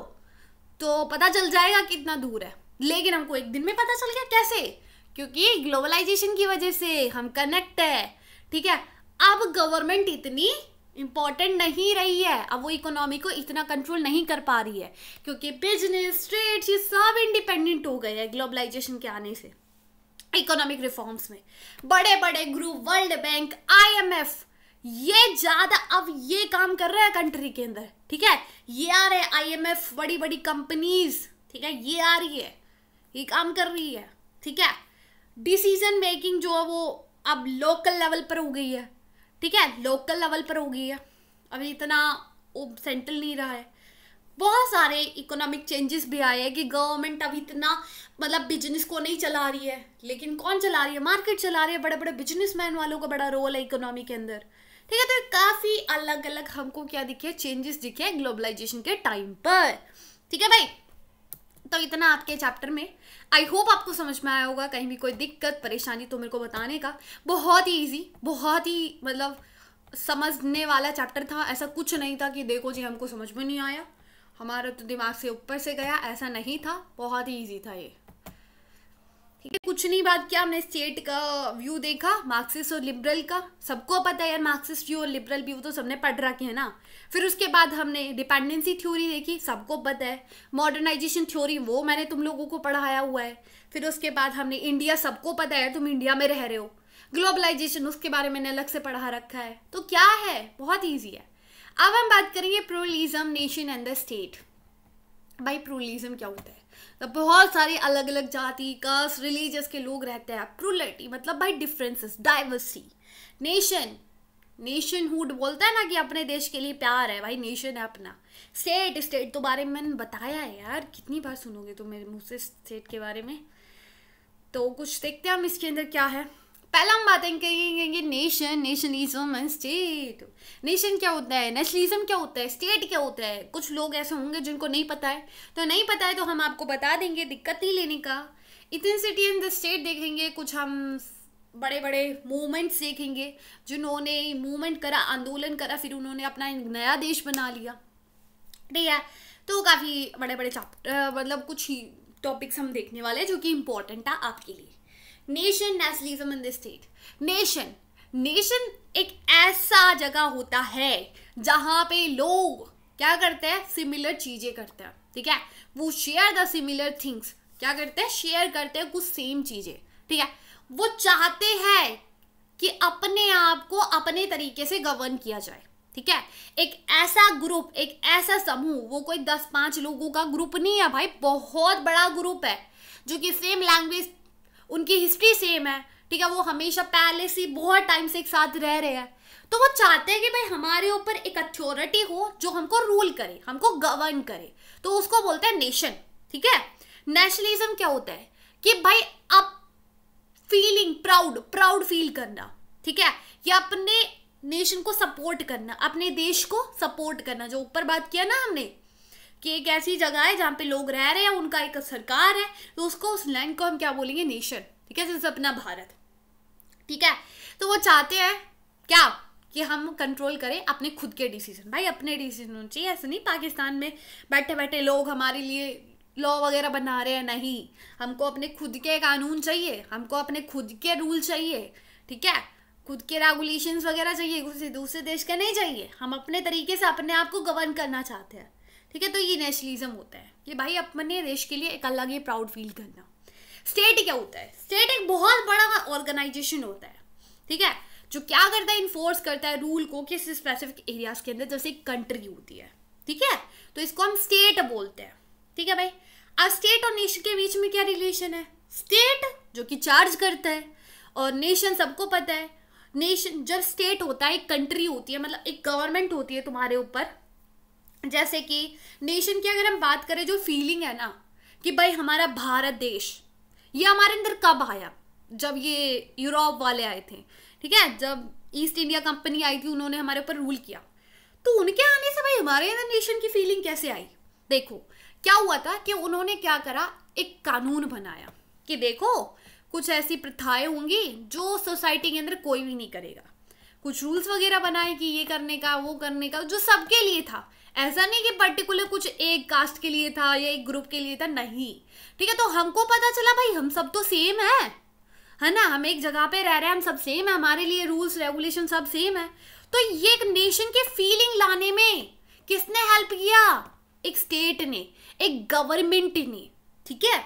[SPEAKER 1] तो पता चल जाएगा कितना दूर है, लेकिन हमको एक दिन में पता चल गया, कैसे, क्योंकि ग्लोबलाइजेशन की वजह से हम कनेक्ट है, ठीक है। अब गवर्नमेंट इतनी इंपॉर्टेंट नहीं रही है, अब वो इकोनॉमी को इतना कंट्रोल नहीं कर पा रही है, क्योंकि बिजनेस, ट्रेड, ये सब इंडिपेंडेंट हो गए हैं ग्लोबलाइजेशन के आने से। इकोनॉमिक रिफॉर्म्स में बड़े बड़े ग्रुप, वर्ल्ड बैंक, IMF, ये ज़्यादा अब ये काम कर रहे हैं कंट्री के अंदर, ठीक है। ये आ रहे हैं IMF, बड़ी बड़ी कंपनीज, ठीक है, ये आ रही है, ये काम कर रही है, ठीक है। डिसीजन मेकिंग जो है वो अब लोकल लेवल पर हो गई है, ठीक है, लोकल लेवल पर हो गई है, अभी इतना वो सेंट्रल नहीं रहा है। बहुत सारे इकोनॉमिक चेंजेस भी आए हैं कि गवर्नमेंट अब इतना मतलब बिजनेस को नहीं चला रही है, लेकिन कौन चला रही है, मार्केट चला रही है, बड़े बड़े बिजनेसमैन वालों का बड़ा रोल है इकोनॉमी के अंदर, ठीक है। तो काफ़ी अलग अलग हमको क्या दिखे, चेंजेस दिखे ग्लोबलाइजेशन के टाइम पर, ठीक है भाई। तो इतना आपके चैप्टर में, आई होप आपको समझ में आया होगा। कहीं भी कोई दिक्कत परेशानी तो मेरे को बताने का। बहुत ही ईजी, बहुत ही मतलब समझने वाला चैप्टर था, ऐसा कुछ नहीं था कि देखो जी हमको समझ में नहीं आया, हमारा तो दिमाग से ऊपर से गया, ऐसा नहीं था, बहुत ही ईजी था ये, ठीक है। कुछ नहीं बात किया, हमने स्टेट का व्यू देखा, मार्क्सिस्ट और लिबरल का, सबको पता है यार मार्क्सिस्ट व्यू और लिबरल व्यू तो सबने पढ़ रखे है ना। फिर उसके बाद हमने डिपेंडेंसी थ्योरी देखी, सबको पता है। मॉडर्नाइजेशन थ्योरी वो मैंने तुम लोगों को पढ़ाया हुआ है। फिर उसके बाद हमने इंडिया, सबको पता है तुम इंडिया में रह रहे हो। ग्लोबलाइजेशन उसके बारे में मैंने अलग से पढ़ा रखा है। तो क्या है, बहुत ईजी है। अब हम बात करेंगे pluralism, nation and the state. भाई प्लूरलिज्म क्या होता है, तो बहुत सारी अलग अलग जाति, कास्ट, रिलीजियस के लोग रहते हैं। प्लूरलिटी मतलब भाई डिफरेंसेस, डाइवर्सिटी। नेशन, नेशनहुड बोलता है ना कि अपने देश के लिए प्यार है, भाई नेशन है अपना। स्टेट, स्टेट तो बारे में मैंने बताया है यार, कितनी बार सुनोगे तुम मेरे मुंह से स्टेट के बारे में। तो कुछ देखते हैं हम इसके अंदर क्या है। पहला हम बातें करेंगे nation, nationalism and state. Nation क्या होता है, नेशनलिज्म क्या होता है, स्टेट क्या होता है। कुछ लोग ऐसे होंगे जिनको नहीं पता है, तो नहीं पता है तो हम आपको बता देंगे, दिक्कत नहीं लेने का। इथेनिसिटी एंड द स्टेट देखेंगे, कुछ हम बड़े बड़े मूवमेंट्स देखेंगे जिन्होंने मूवमेंट करा, आंदोलन करा, फिर उन्होंने अपना एक नया देश बना लिया, ठीक है। तो काफ़ी बड़े बड़े चैप्टर, मतलब कुछ ही टॉपिक्स हम देखने वाले हैं जो कि इम्पोर्टेंट है आपके लिए। Nation, nationalism in the state. Nation, nation एक ऐसा जगह होता है जहाँ पे लोग क्या करते हैं, सिमिलर चीज़ें करते हैं, ठीक है। वो शेयर द सिमिलर थिंग्स, क्या करते हैं, शेयर करते हैं कुछ सेम चीज़ें, ठीक है। वो चाहते हैं कि अपने आप को अपने तरीके से गवर्न किया जाए, ठीक है। एक ऐसा ग्रुप, एक ऐसा समूह, वो कोई 10-5 लोगों का ग्रुप नहीं है भाई, बहुत बड़ा ग्रुप है जो कि सेम लैंग्वेज, उनकी हिस्ट्री सेम है, ठीक है। वो हमेशा पहले से बहुत टाइम से एक साथ रह रहे हैं, तो वो चाहते हैं कि भाई हमारे ऊपर एक अथॉरिटी हो जो हमको रूल करे, हमको गवर्न करे, तो उसको बोलते हैं नेशन, ठीक है। नेशनलिज्म क्या होता है कि भाई अब फीलिंग प्राउड, प्राउड फील करना, ठीक है, या अपने नेशन को सपोर्ट करना, अपने देश को सपोर्ट करना। जो ऊपर बात किया ना हमने कि एक ऐसी जगह है जहाँ पे लोग रह रहे हैं, उनका एक सरकार है, तो उसको, उस लैंड को हम क्या बोलेंगे, नेशन, ठीक है। जैसे अपना भारत, ठीक है। तो वो चाहते हैं क्या कि हम कंट्रोल करें अपने खुद के डिसीजन। भाई अपने डिसीजन होने चाहिए, ऐसे नहीं पाकिस्तान में बैठे बैठे लोग हमारे लिए लॉ वगैरह बना रहे हैं, नहीं। हमको अपने खुद के कानून चाहिए, हमको अपने खुद के रूल चाहिए, ठीक है। खुद के रेगुलेशंस वगैरह चाहिए, किसी दूसरे देश के नहीं चाहिए। हम अपने तरीके से अपने आप को गवर्न करना चाहते हैं, ठीक है। तो ये नेशनलिज्म होता है कि भाई अपने देश के लिए एक अलग ही प्राउड फील करना। स्टेट क्या होता है, स्टेट एक बहुत बड़ा ऑर्गेनाइजेशन होता है, ठीक है, जो क्या करता है, इन्फोर्स करता है रूल को किसी स्पेसिफिक एरियाज के अंदर, जैसे एक कंट्री होती है, ठीक है। तो इसको हम स्टेट बोलते हैं, ठीक है भाई। अब स्टेट और नेशन के बीच में क्या रिलेशन है, स्टेट जो कि चार्ज करता है, और नेशन सबको पता है। नेशन, जब स्टेट होता है, एक कंट्री होती है, मतलब एक गवर्नमेंट होती है तुम्हारे ऊपर। जैसे कि नेशन की अगर हम बात करें, जो फीलिंग है ना कि भाई हमारा भारत देश, ये हमारे अंदर कब आया, जब ये यूरोप वाले आए थे, ठीक है, जब ईस्ट इंडिया कंपनी आई थी, उन्होंने हमारे ऊपर रूल किया, तो उनके आने से भाई हमारे अंदर नेशन की फीलिंग कैसे आई। देखो क्या हुआ था कि उन्होंने क्या करा, एक कानून बनाया कि देखो कुछ ऐसी प्रथाएं होंगी जो सोसाइटी के अंदर कोई भी नहीं करेगा। कुछ रूल्स वगैरह बनाए कि ये करने का, वो करने का, जो सबके लिए था। ऐसा नहीं कि पर्टिकुलर कुछ एक कास्ट के लिए था या एक ग्रुप के लिए था, नहीं, ठीक है। तो हमको पता चला भाई हम सब तो सेम है ना, हम एक जगह पे रह रहे हैं, हम सब सेम है, हमारे लिए रूल्स रेगुलेशन सब सेम है। तो ये एक नेशन की फीलिंग लाने में किसने हेल्प किया, एक स्टेट ने, एक गवर्नमेंट ने, ठीक है।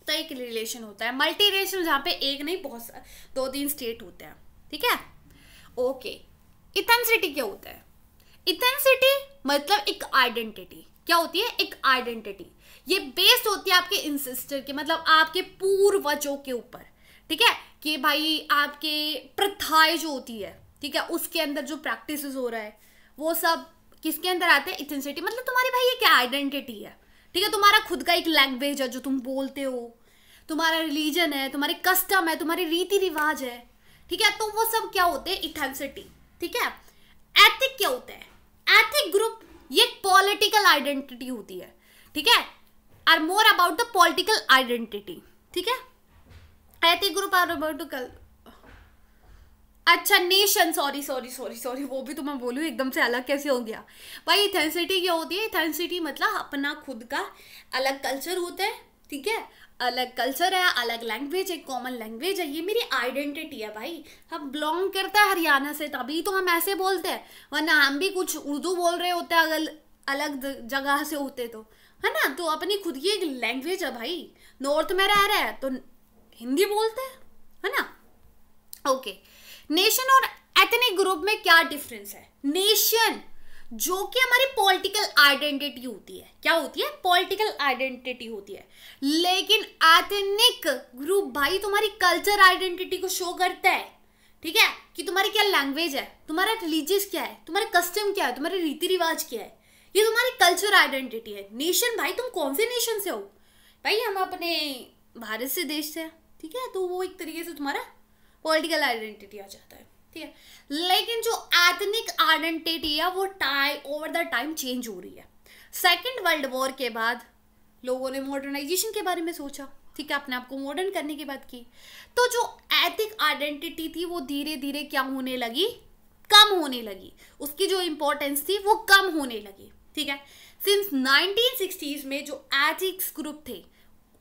[SPEAKER 1] तो एक रिलेशन होता है मल्टी नेशनल, जहाँ पे एक नहीं बहुत 2-3 स्टेट होते हैं, ठीक है। ओके, इथेनिसिटी क्या होता है, इथेनिसिटी मतलब एक आइडेंटिटी, क्या होती है, एक आइडेंटिटी। ये बेस्ड होती है आपके इंसेस्टर के, मतलब आपके पूर्वजों के ऊपर, ठीक है, कि भाई आपके प्रथाएं जो होती है, ठीक है, उसके अंदर जो प्रैक्टिस हो रहा है वो सब किसके अंदर आते हैं, इथेंसिटी। मतलब तुम्हारी भाई ये क्या आइडेंटिटी है, ठीक है, तुम्हारा खुद का एक लैंग्वेज है जो तुम बोलते हो, तुम्हारा रिलीजन है, तुम्हारे कस्टम है, तुम्हारे रीति रिवाज है, ठीक है, तो वो सब क्या होते हैं, इथेंसिटी। ठीक है, एथिक क्या होता है, एथिक ग्रुप ये पॉलिटिकल आइडेंटिटी होती है, ठीक है, are more about the political identity. ठीक है, एथिक ग्रुप आर अबाउट, अच्छा nation, sorry sorry sorry sorry, वो भी तो मैं बोलूँ एकदम से अलग कैसे हो गया भाई। इथेंसिटी क्या होती है, इथेंसिटी मतलब अपना खुद का अलग कल्चर होता है, ठीक है, अलग कल्चर है, अलग लैंग्वेज है, कॉमन लैंग्वेज है, ये मेरी आइडेंटिटी है भाई। हम बिलोंग करते हैं हरियाणा से तभी तो हम ऐसे बोलते हैं, वरना हम भी कुछ उर्दू बोल रहे होते हैं अगर अलग जगह से होते तो, है ना। तो अपनी खुद की एक लैंग्वेज है भाई, नॉर्थ में रह रहे हैं तो हिंदी बोलते हैं, है ना। ओके, नेशन और एथनिक ग्रुप में क्या डिफरेंस है। नेशन जो कि हमारी पॉलिटिकल आइडेंटिटी होती है, क्या होती है, पॉलिटिकल आइडेंटिटी होती है, लेकिन एथनिक ग्रुप भाई तुम्हारी कल्चर आइडेंटिटी को शो करता है, ठीक है, कि तुम्हारी क्या लैंग्वेज है, तुम्हारा रिलीजियस क्या है, तुम्हारे कस्टम क्या है, तुम्हारे रीति रिवाज क्या है, ये तुम्हारी कल्चर आइडेंटिटी है। नेशन भाई तुम कौन से नेशन से हो, भाई हम अपने भारत से देश से, ठीक है, तो वो एक तरीके से तुम्हारा पॉलिटिकल आइडेंटिटी आ जाता है, ठीक है। लेकिन जो एथनिक आइडेंटिटी है वो ओवर द टाइम चेंज हो रही है। सेकेंड वर्ल्ड वॉर के बाद लोगों ने मॉडर्नाइजेशन के बारे में सोचा, ठीक है, अपने आप को मॉडर्न करने की बात की, तो जो एथिक आइडेंटिटी थी वो धीरे धीरे क्या होने लगी, कम होने लगी, उसकी जो इंपॉर्टेंस थी वो कम होने लगी, ठीक है। सिंस 1960s में जो एथिक्स ग्रुप थे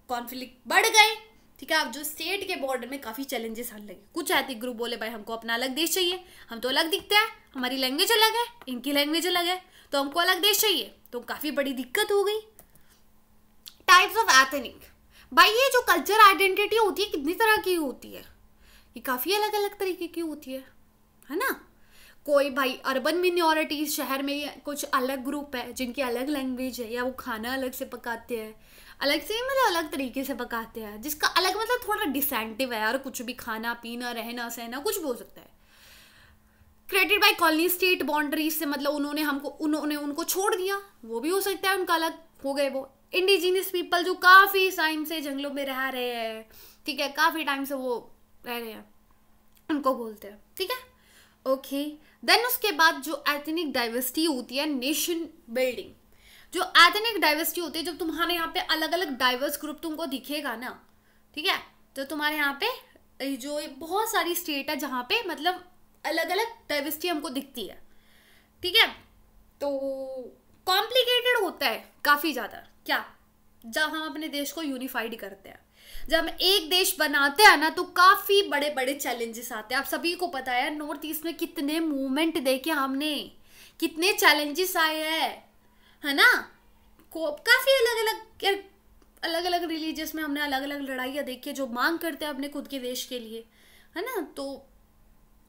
[SPEAKER 1] कॉन्फ्लिक्ट बढ़ गए, ठीक है, अब जो स्टेट के बॉर्डर में काफ़ी चैलेंजेस आने लगे। कुछ एथिक ग्रुप बोले भाई हमको अपना अलग देश चाहिए, हम तो अलग दिखते हैं, हमारी लैंग्वेज अलग है, इनकी लैंग्वेज अलग है, तो हमको अलग देश चाहिए, तो काफ़ी बड़ी दिक्कत हो गई। टाइप्स ऑफ एथनिक, भाई ये जो कल्चर आइडेंटिटी होती है कितनी तरह की होती है, ये काफ़ी अलग अलग तरीके की होती है ना। कोई भाई अर्बन मिनॉरिटीज शहर में कुछ अलग ग्रुप है जिनकी अलग लैंग्वेज है, या वो खाना अलग से पकाते हैं, अलग से मतलब अलग तरीके से पकाते हैं, जिसका अलग मतलब थोड़ा डिसेंटिव है यार, कुछ भी खाना पीना रहना सहना कुछ भी हो सकता है। Created by colony state boundaries से मतलब उन्होंने उनको छोड़ दिया, वो भी हो सकता है, उनका अलग हो गए। वो इंडिजिनियस पीपल जो काफ़ी टाइम से जंगलों में रह रहे हैं, ठीक है, काफ़ी टाइम से वो रह रहे हैं, उनको बोलते हैं, ठीक है। ओके, देन उसके बाद जो एथनिक डाइवर्सिटी होती है, नेशन बिल्डिंग। जो एथनिक डाइवर्सिटी होती है, जब तुम्हारे यहाँ पे अलग अलग डाइवर्स ग्रुप तुमको दिखेगा ना, ठीक है, तो तुम्हारे यहाँ पे जो बहुत सारी स्टेट है जहाँ पे मतलब अलग अलग डाइवर्सिटी हमको दिखती है, ठीक है, तो कॉम्प्लिकेटेड होता है काफ़ी ज़्यादा। क्या, जब हम अपने देश को यूनिफाइड करते हैं, जब हम एक देश बनाते हैं ना, तो काफ़ी बड़े बड़े चैलेंजेस आते हैं। आप सभी को पता है नॉर्थ ईस्ट में कितने मूवमेंट देखे हमने, कितने चैलेंजेस आए हैं, है ना। काफ़ी अलग अलग रिलीजियस में हमने अलग अलग लड़ाइयाँ देखी है जो मांग करते हैं अपने खुद के देश के लिए, है ना। तो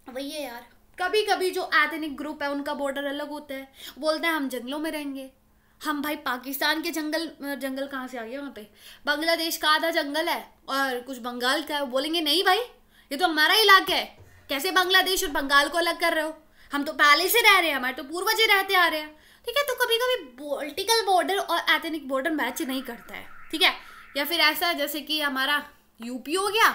[SPEAKER 1] वही है यार, कभी कभी जो एथनिक ग्रुप है उनका बॉर्डर अलग होता है, बोलते हैं हम जंगलों में रहेंगे, हम भाई पाकिस्तान के जंगल कहाँ से आ गए, वहाँ पे बांग्लादेश का आधा जंगल है और कुछ बंगाल का है, बोलेंगे नहीं भाई ये तो हमारा इलाका है, कैसे बांग्लादेश और बंगाल को अलग कर रहे हो, हम तो पहले से रह रहे हैं, हमारे तो पूर्वज ही रहते आ रहे हैं, ठीक है। तो कभी कभी पॉलिटिकल बॉर्डर और एथनिक बॉर्डर मैच नहीं करता है, ठीक है। या फिर ऐसा जैसे कि हमारा यूपी हो गया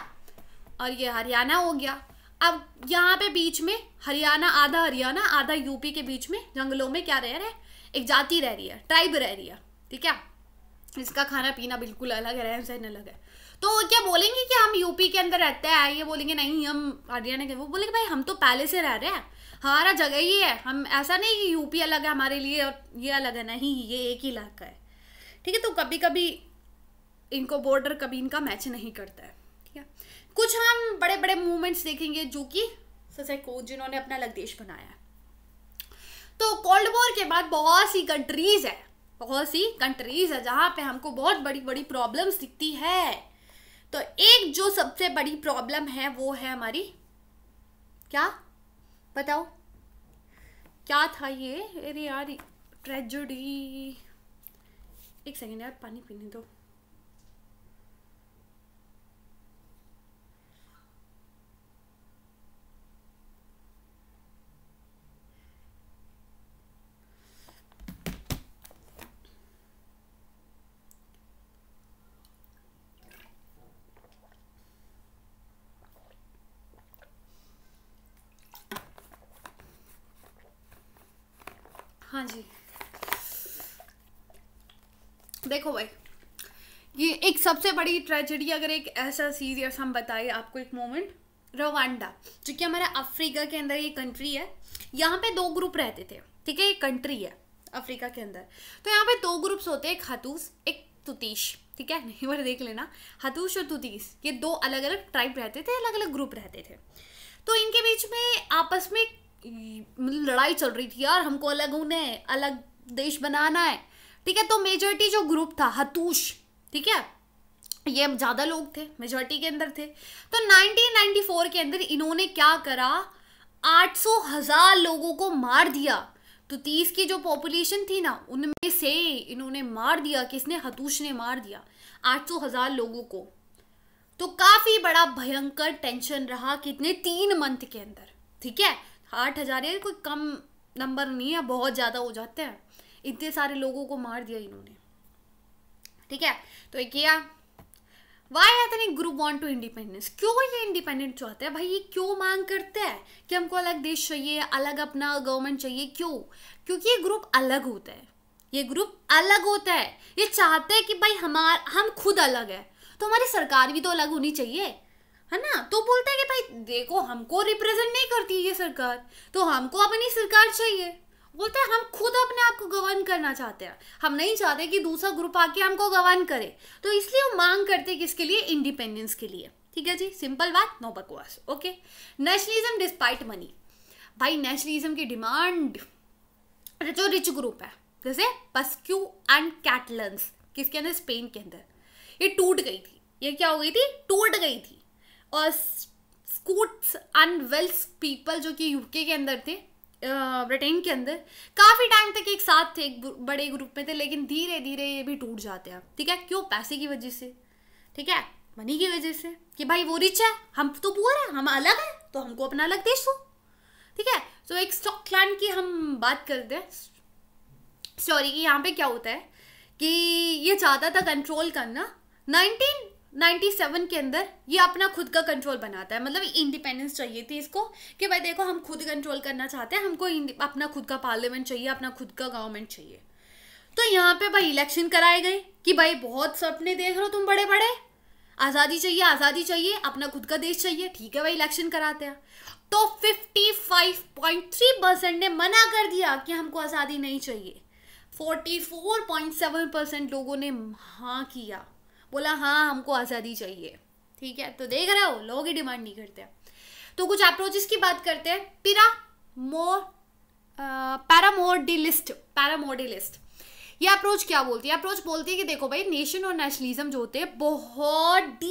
[SPEAKER 1] और ये हरियाणा हो गया, अब यहाँ पे बीच में हरियाणा आधा यूपी के बीच में जंगलों में क्या रह रहे हैं, एक जाति रह रही है, ट्राइब रह रही है, ठीक है, इसका खाना पीना बिल्कुल अलग है, रहन सहन अलग है। तो क्या बोलेंगे कि हम यूपी के अंदर रहते हैं, ये बोलेंगे नहीं हम हरियाणा के, वो बोलेंगे भाई हम तो पहले से रह रहे हैं, हमारा जगह ही है, हम ऐसा नहीं कि यूपी अलग है हमारे लिए और ये अलग है, नहीं ये एक ही इलाका है, ठीक है। तो कभी कभी इनको बॉर्डर कभी इनका मैच नहीं करता है, ठीक है। कुछ हम बड़े बड़े मूवमेंट्स देखेंगे जो कि जिन्होंने अपना अलग देश बनाया है। तो कोल्ड वॉर के बाद बहुत सी कंट्रीज है जहाँ पे हमको बहुत बड़ी बड़ी प्रॉब्लम्स दिखती है। तो एक जो सबसे बड़ी प्रॉब्लम है वो है हमारी, क्या बताओ क्या था ये, अरे यार ट्रेजेडी, एक सेकेंड यार पानी पीने दो। हाँ जी, देखो भाई, ये एक सबसे बड़ी ट्रेजेडी, अगर एक ऐसा सीरियस हम बताए आपको एक मोमेंट, रवांडा, जो कि हमारा अफ्रीका के अंदर ये कंट्री है। यहाँ पे 2 ग्रुप रहते थे, ठीक है, ये कंट्री है अफ्रीका के अंदर। तो यहाँ पे 2 ग्रुप्स होते हैं, एक हतूस एक तुतीश, ठीक है, नहीं बार देख लेना, हतूश और तुतीस, ये 2 अलग अलग ट्राइब रहते थे, अलग अलग ग्रुप रहते थे। तो इनके बीच में आपस में लड़ाई चल रही थी यार, हमको अलग होना है, अलग देश बनाना है, ठीक है। तो मेजॉरिटी जो ग्रुप था हतूश, ठीक है, ये ज़्यादा लोग थे, मेजॉरिटी के अंदर थे। तो 1994 के अंदर इन्होंने क्या करा, 800,000 लोगों को मार दिया। तो 30 की जो पॉपुलेशन थी ना, उनमें से इन्होंने मार दिया, किसने, हतूश ने मार दिया 800,000 लोगों को। तो काफ़ी बड़ा भयंकर टेंशन रहा, कितने 3 मंथ के अंदर, ठीक है। 8,000 यार कोई कम नंबर नहीं है, बहुत ज़्यादा हो जाते हैं, इतने सारे लोगों को मार दिया इन्होंने, ठीक है। तो एक किया, why ethnic group want to independence, क्यों ये इंडिपेंडेंट चाहते हैं भाई, ये क्यों मांग करते हैं कि हमको अलग देश चाहिए, अलग अपना गवर्नमेंट चाहिए, क्यों? क्योंकि ये ग्रुप अलग होता है, ये ग्रुप अलग होता है, ये चाहते हैं कि भाई हम खुद अलग है, तो हमारी सरकार भी तो अलग होनी चाहिए, है ना। तो बोलते हैं कि भाई देखो, हमको रिप्रेजेंट नहीं करती ये सरकार, तो हमको अपनी सरकार चाहिए। बोलते हैं हम खुद अपने आप को गवर्न करना चाहते हैं, हम नहीं चाहते कि दूसरा ग्रुप आके हमको गवर्न करे। तो इसलिए वो मांग करते हैं किसके लिए, इंडिपेंडेंस के लिए, ठीक है जी, सिंपल बात, नो बकवास, ओके। नेशनलिज्म डिस्पाइट मनी, भाई नेशनलिज्म की डिमांड जो रिच ग्रुप है, जैसे पस्क्यू एंड कैटलन्स, किसके अंदर, स्पेन के अंदर, ये टूट गई थी, ये क्या हो गई थी, टूट गई थी। और स्कूट्स एंड वेल्स पीपल जो कि यूके के अंदर थे, ब्रिटेन के अंदर, काफ़ी टाइम तक एक साथ थे, एक बड़े ग्रुप में थे, लेकिन धीरे धीरे ये भी टूट जाते हैं, ठीक है। क्यों? पैसे की वजह से, ठीक है, मनी की वजह से, कि भाई वो रिच है, हम तो पुअर है, हम अलग है, तो हमको अपना अलग देश हो, ठीक है। तो एक स्कॉटलैंड की हम बात करते हैं स्टोरी की। यहाँ पे क्या होता है कि ये चाहता था कंट्रोल करना, 1997 के अंदर ये अपना खुद का कंट्रोल बनाता है, मतलब इंडिपेंडेंस चाहिए थी इसको, कि भाई देखो हम खुद कंट्रोल करना चाहते हैं, हमको अपना खुद का पार्लियामेंट चाहिए, अपना खुद का गवर्नमेंट चाहिए। तो यहाँ पे भाई इलेक्शन कराए गए कि भाई बहुत सपने देख रहे हो तुम बड़े बड़े, आज़ादी चाहिए, आज़ादी चाहिए, अपना खुद का देश चाहिए, ठीक है भाई इलेक्शन कराते हैं। तो 55.3% ने मना कर दिया कि हमको आज़ादी नहीं चाहिए, 44.7% लोगों ने हाँ किया, बोला हाँ हमको आज़ादी चाहिए, ठीक है। तो देख रहे हो, लोग ही डिमांड नहीं करते हैं। तो कुछ अप्रोचेस की बात करते हैं। पैरामोडिलिस्ट, ये अप्रोच क्या बोलती है? अप्रोच बोलती है कि देखो भाई, नेशन और नेशनलिज्म जो होते हैं बहुत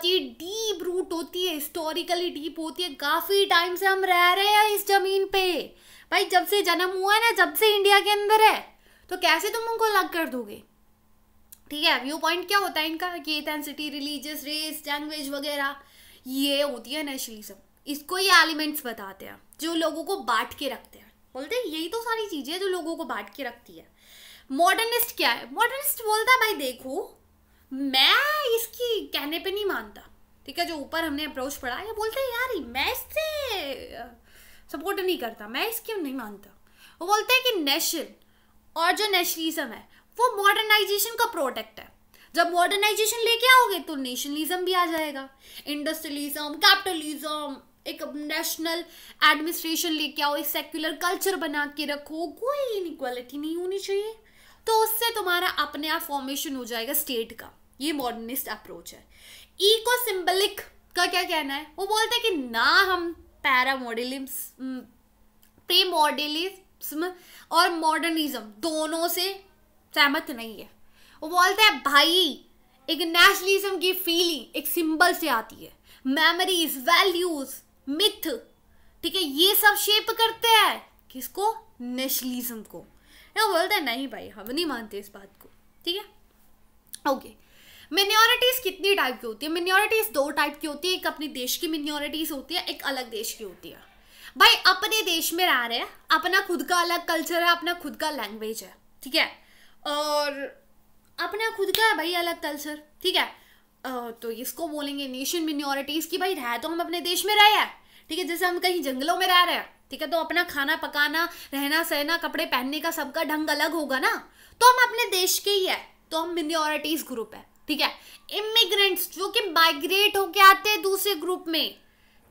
[SPEAKER 1] ही डीप रूट होती है, हिस्टोरिकली डीप होती है, काफ़ी टाइम से हम रह रहे हैं इस जमीन पे भाई, जब से जन्म हुआ है ना, जब से इंडिया के अंदर है, तो कैसे तुम उनको अलग कर दोगे, ठीक है। व्यू पॉइंट क्या होता है इनका, कि एथेनिसिटी, रिलीजियस, रेस, लैंग्वेज वगैरह, ये होती है नेशनलिज्म। इसको ये एलिमेंट्स बताते हैं जो लोगों को बांट के रखते हैं, बोलते हैं यही तो सारी चीज़ें जो लोगों को बांट के रखती है। मॉडर्निस्ट क्या है? मॉडर्निस्ट बोलता है भाई देखो, मैं इसकी कहने पे नहीं मानता, ठीक है। जो ऊपर हमने अप्रोच पढ़ा, ये बोलते हैं यार मैं इससे सपोर्ट नहीं करता, मैं इसकी नहीं मानता। वो बोलते हैं कि नेशन और जो नेशनलिज्म है वो मॉडर्नाइजेशन का प्रोडक्ट है, जब मॉडर्नाइजेशन लेके आओगे तो नेशनलिज्म भी आ जाएगा, इंडस्ट्रियलिज्म, कैपिटलिज्म, एक नेशनल एडमिनिस्ट्रेशन लेके आओ, एक सेक्युलर कल्चर बना के रखो, कोई इनइक्वालिटी नहीं होनी चाहिए, तो उससे तुम्हारा अपने आप फॉर्मेशन हो जाएगा स्टेट का। ये मॉडर्निस्ट अप्रोच है। इको सिंबलिक का क्या कहना है? वो बोलते हैं कि ना हम प्रीमॉडर्निज्म और मॉडर्निज्म दोनों से सहमत नहीं है। वो बोलते हैं भाई एक नेशनलिज्म की फीलिंग एक सिंबल से आती है, मेमोरीज, वैल्यूज, मिथ, ठीक है, ये सब शेप करते हैं किसको? नेशनलिज्म को। वो बोलते हैं नहीं भाई हम नहीं मानते इस बात को, ठीक है। ओके, मिनॉरिटीज कितनी टाइप की होती है? मिनॉरिटीज 2 टाइप की होती है, एक अपने देश की मिनॉरिटीज होती है, एक अलग देश की होती है। भाई अपने देश में रह रहे हैं, अपना खुद का अलग कल्चर है, अपना खुद का लैंग्वेज है, ठीक है, और अपना खुद का है भाई अलग कल्चर, ठीक है। तो इसको बोलेंगे नेशन मिनॉरिटीज की भाई रह तो हम अपने देश में रहे हैं, ठीक है, जैसे हम कहीं जंगलों में रह रहे हैं ठीक है, तो अपना खाना पकाना, रहना सहना, कपड़े पहनने का सबका ढंग अलग होगा ना, तो हम अपने देश के ही है, तो हम मिनॉरिटीज ग्रुप है, ठीक है। इमिग्रेंट्स जो कि माइग्रेट होके आते हैं दूसरे ग्रुप में,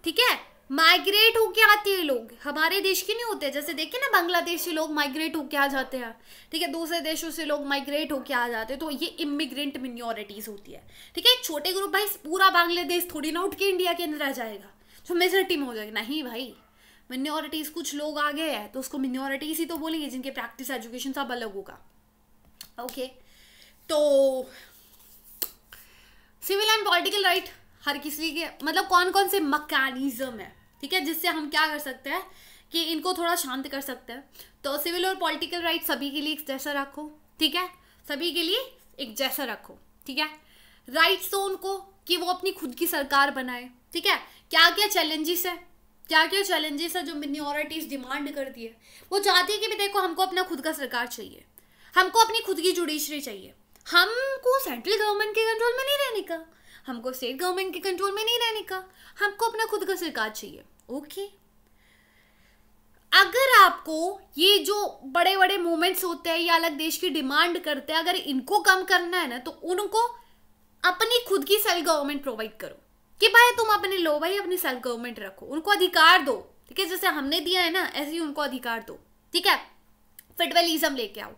[SPEAKER 1] ठीक है, माइग्रेट होके आते हैं लोग, हमारे देश के नहीं होते, जैसे देखिए ना बांग्लादेशी लोग माइग्रेट होके आ जाते हैं, ठीक है, दूसरे देशों से लोग माइग्रेट होके आ जाते हैं, तो ये इमिग्रेंट मिनॉरिटीज होती है, ठीक है। एक छोटे ग्रुप, भाई पूरा बांग्लादेश थोड़ी ना उठ के इंडिया के अंदर आ जाएगा, जो मेजॉरिटी में हो जाएगी, नहीं भाई, मिनॉरिटीज कुछ लोग आ गए हैं तो उसको मिनॉरिटीज ही तो बोलेंगे, जिनके प्रैक्टिस एजुकेशन सब अलग होगा, ओके। तो सिविल एंड पॉलिटिकल राइट हर किसी के, मतलब कौन कौन से मैकेनिज्म है, ठीक है, जिससे हम क्या कर सकते हैं कि इनको थोड़ा शांत कर सकते हैं। तो सिविल और पॉलिटिकल राइट सभी के लिए एक जैसा रखो, ठीक है, सभी के लिए एक जैसा रखो, ठीक है। राइट्स तो उनको कि वो अपनी खुद की सरकार बनाए, ठीक है। क्या क्या चैलेंजेस है, क्या क्या चैलेंजेस है जो मिनॉरिटीज डिमांड करती है, वो चाहती है कि भी देखो हमको अपना खुद का सरकार चाहिए, हमको अपनी खुद की जुडिशरी चाहिए, हमको सेंट्रल गवर्नमेंट के कंट्रोल में नहीं रहने का, हमको स्टेट गवर्नमेंट के कंट्रोल में नहीं रहने का, हमको अपना खुद का सरकार चाहिए, ओके। अगर आपको ये जो बड़े बड़े मूवमेंट्स होते हैं या अलग देश की डिमांड करते हैं, अगर इनको कम करना है ना, तो उनको अपनी खुद की सेल्फ गवर्नमेंट प्रोवाइड करो, कि भाई तुम अपने लो भाई अपनी सेल्फ गवर्नमेंट रखो, उनको अधिकार दो, ठीक है, जैसे हमने दिया है ना ऐसे ही उनको अधिकार दो, ठीक है। फेडरलिज्म लेके आओ,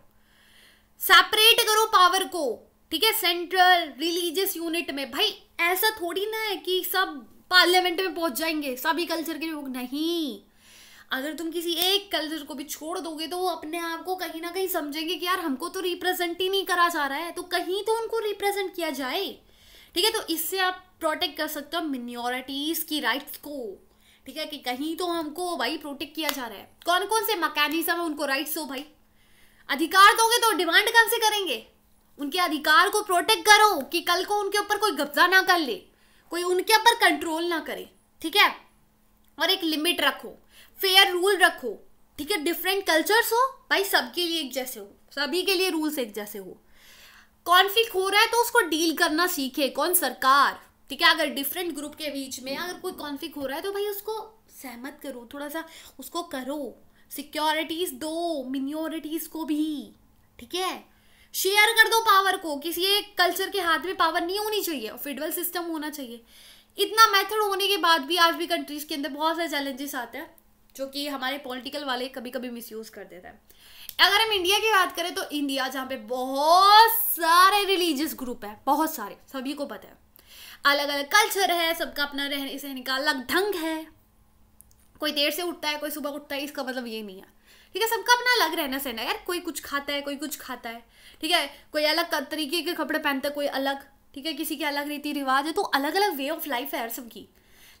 [SPEAKER 1] सेपरेट करो पावर को, ठीक है, सेंट्रल रिलीजियस यूनिट में। भाई ऐसा थोड़ी ना है कि सब पार्लियामेंट में पहुंच जाएंगे सभी कल्चर के लोग, नहीं। अगर तुम किसी एक कल्चर को भी छोड़ दोगे तो वो अपने आप को कहीं ना कहीं समझेंगे कि यार हमको तो रिप्रेजेंट ही नहीं करा जा रहा है, तो कहीं तो उनको रिप्रेजेंट किया जाए, ठीक है। तो इससे आप प्रोटेक्ट कर सकते हो मिनॉरिटीज की राइट्स को, ठीक है, कि कहीं तो हमको भाई प्रोटेक्ट किया जा रहा है। कौन कौन से मैकेनिज्म है उनको राइट्स हो भाई, अधिकार दोगे तो डिमांड कहाँ से करेंगे, उनके अधिकार को प्रोटेक्ट करो कि कल को उनके ऊपर कोई कब्जा ना कर ले, कोई उनके ऊपर कंट्रोल ना करे, ठीक है। और एक लिमिट रखो, फेयर रूल रखो, ठीक है, डिफरेंट कल्चर्स हो भाई, सबके लिए एक जैसे हो, सभी के लिए रूल्स एक जैसे हो। कॉन्फ्लिक्ट हो रहा है तो उसको डील करना सीखे कौन, सरकार, ठीक है। अगर डिफरेंट ग्रुप के बीच में अगर कोई कॉन्फ्लिक्ट हो रहा है तो भाई उसको सहमत करो, थोड़ा सा उसको करो, सिक्योरिटीज दो मिनॉरिटीज को भी, ठीक है। शेयर कर दो पावर को, किसी एक कल्चर के हाथ में पावर नहीं होनी चाहिए, फेडरल सिस्टम होना चाहिए। इतना मेथड होने के बाद भी आज भी कंट्रीज के अंदर बहुत सारे चैलेंजेस आते हैं जो कि हमारे पॉलिटिकल वाले कभी कभी मिसयूज कर देते हैं। अगर हम इंडिया की बात करें तो इंडिया जहाँ पे बहुत सारे रिलीजियस ग्रुप है, बहुत सारे, सभी को पता है, अलग अलग कल्चर है, सबका अपना रहने सहने का अलग ढंग है, कोई देर से उठता है कोई सुबह उठता है, इसका मतलब ये नहीं है, ठीक है, सबका अपना अलग रहना सहना है यार, कोई कुछ खाता है कोई कुछ खाता है, ठीक है, कोई अलग तरीके के कपड़े पहनता है कोई अलग, ठीक है, किसी के अलग रीति रिवाज है, तो अलग अलग वे ऑफ लाइफ है यार सबकी,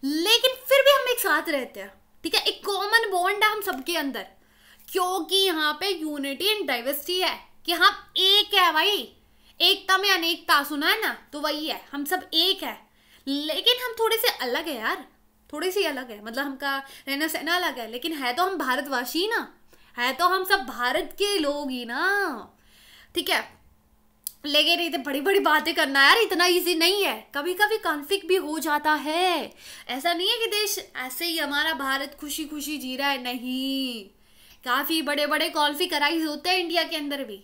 [SPEAKER 1] लेकिन फिर भी हम एक साथ रहते हैं, ठीक है, एक कॉमन बॉन्ड है हम सबके अंदर, क्योंकि यहाँ पे यूनिटी एंड डाइवर्सिटी है, कि हम एक है भाई, एकता में अनेकता सुना है ना, तो वही है, हम सब एक है, लेकिन हम थोड़े से अलग है यार, थोड़ी सी अलग है, मतलब हमका रहना सहना अलग है, लेकिन है तो हम भारतवासी ना, है तो हम सब भारत के लोग ही ना, ठीक है। लेकिन इतनी बड़ी बड़ी बातें करना यार इतना इजी नहीं है, कभी कभी कॉन्फ्लिक्ट भी हो जाता है, ऐसा नहीं है कि देश ऐसे ही हमारा भारत खुशी खुशी जी रहा है, नहीं, काफी बड़े बड़े कॉन्फ्लिक्ट अराइज होते हैं इंडिया के अंदर भी,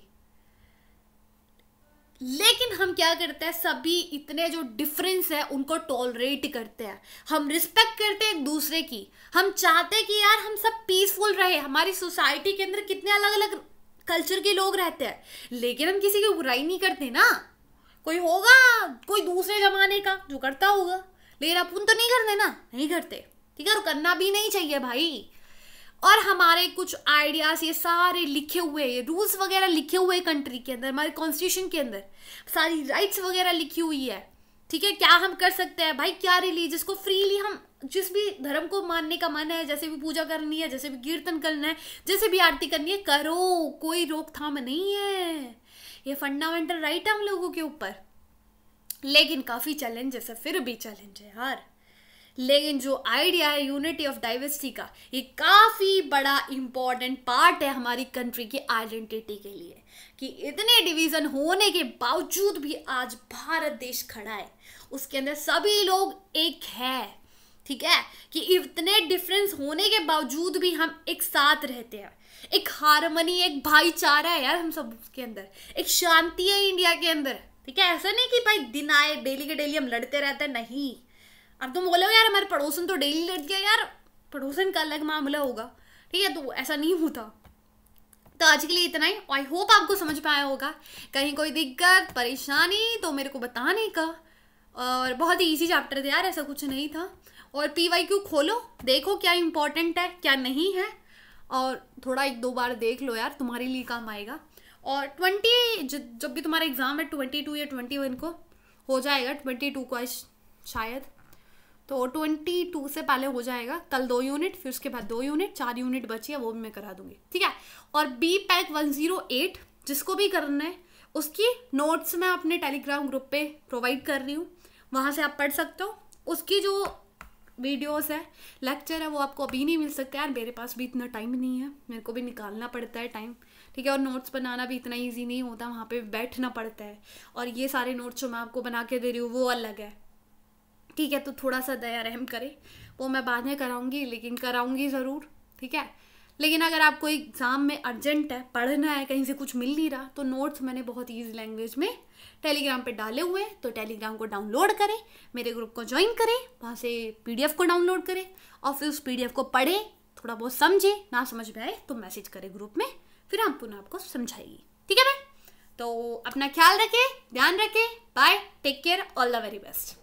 [SPEAKER 1] लेकिन हम क्या करते हैं, सभी इतने जो डिफरेंस है उनको टॉलरेट करते हैं, हम रिस्पेक्ट करते हैं एक दूसरे की, हम चाहते हैं कि यार हम सब पीसफुल रहे, हमारी सोसाइटी के अंदर कितने अलग अलग कल्चर के लोग रहते हैं, लेकिन हम किसी की बुराई नहीं करते ना, कोई होगा कोई दूसरे जमाने का जो करता होगा, लेकिन अपन तो नहीं करते ना, नहीं करते, ठीक है, और करना भी नहीं चाहिए भाई। और हमारे कुछ आइडियाज ये सारे लिखे हुए, ये रूल्स वगैरह लिखे हुए कंट्री के अंदर, हमारे कॉन्स्टिट्यूशन के अंदर सारी राइट्स वगैरह लिखी हुई है, ठीक है। क्या हम कर सकते हैं भाई, क्या रिलीजियस को फ्रीली हम जिस भी धर्म को मानने का मन है, जैसे भी पूजा करनी है, जैसे भी कीर्तन करना है, जैसे भी आरती करनी है करो, कोई रोकथाम नहीं है, ये फंडामेंटल राइट है हम लोगों के ऊपर। लेकिन काफी चैलेंजेस है, फिर भी चैलेंज है यार, लेकिन जो आइडिया है यूनिटी ऑफ डाइवर्सिटी का, ये काफी बड़ा इंपॉर्टेंट पार्ट है हमारी कंट्री की आइडेंटिटी के लिए, कि इतने डिवीजन होने के बावजूद भी आज भारत देश खड़ा है, उसके अंदर सभी लोग एक है, ठीक है, कि इतने डिफरेंस होने के बावजूद भी हम एक साथ रहते हैं, एक हार्मनी, एक भाईचारा है यार हम सब के अंदर, एक शांति है इंडिया के अंदर, ठीक है। ऐसा नहीं कि भाई दिन आए डेली के डेली हम लड़ते रहते हैं, नहीं। अब तुम बोलो यार हमारे पड़ोसन तो डेली लड़ गया, यार पड़ोसन का अलग मामला होगा, ठीक है, तो ऐसा नहीं होता। तो आज के लिए इतना ही। आई होप आपको समझ में आया होगा। कहीं कोई दिक्कत परेशानी तो मेरे को बताने का। और बहुत ही ईजी चैप्टर था यार, ऐसा कुछ नहीं था। और PYQ खोलो, देखो क्या इंपॉर्टेंट है क्या नहीं है, और थोड़ा 1-2 बार देख लो यार, तुम्हारे लिए काम आएगा। और 20 जब भी तुम्हारा एग्ज़ाम है 22 या 21 को हो जाएगा, 22 को शायद, तो 22 से पहले हो जाएगा। कल 2 यूनिट, फिर उसके बाद 2 यूनिट, 4 यूनिट बची है, वो भी मैं करा दूंगी, ठीक है। और BPAC 108 जिसको भी करना है उसकी नोट्स मैं अपने टेलीग्राम ग्रुप पे प्रोवाइड कर रही हूँ, वहाँ से आप पढ़ सकते हो। उसकी जो वीडियोस है, लेक्चर है, वो आपको अभी नहीं मिल सकता यार, मेरे पास भी इतना टाइम नहीं है, मेरे को भी निकालना पड़ता है टाइम, ठीक है। और नोट्स बनाना भी इतना इजी नहीं होता, वहाँ पे बैठना पड़ता है। और ये सारे नोट्स जो मैं आपको बना के दे रही हूँ वो अलग है, ठीक है। तो थोड़ा सा दया रहम करें, वो मैं बाद में कराऊंगी, लेकिन कराऊंगी ज़रूर, ठीक है। लेकिन अगर आपको एग्ज़ाम में अर्जेंट है, पढ़ना है, कहीं से कुछ मिल नहीं रहा, तो नोट्स मैंने बहुत ईजी लैंग्वेज में टेलीग्राम पे डाले हुए हैं, तो टेलीग्राम को डाउनलोड करें, मेरे ग्रुप को ज्वाइन करें, वहाँ से PDF को डाउनलोड करें, और फिर उस PDF को पढ़ें, थोड़ा बहुत समझे, ना समझ में आए तो मैसेज करें ग्रुप में, फिर हम पुनः आपको समझाएगी, ठीक है भाई। तो अपना ख्याल रखें, ध्यान रखें, bye, take care, all the very best.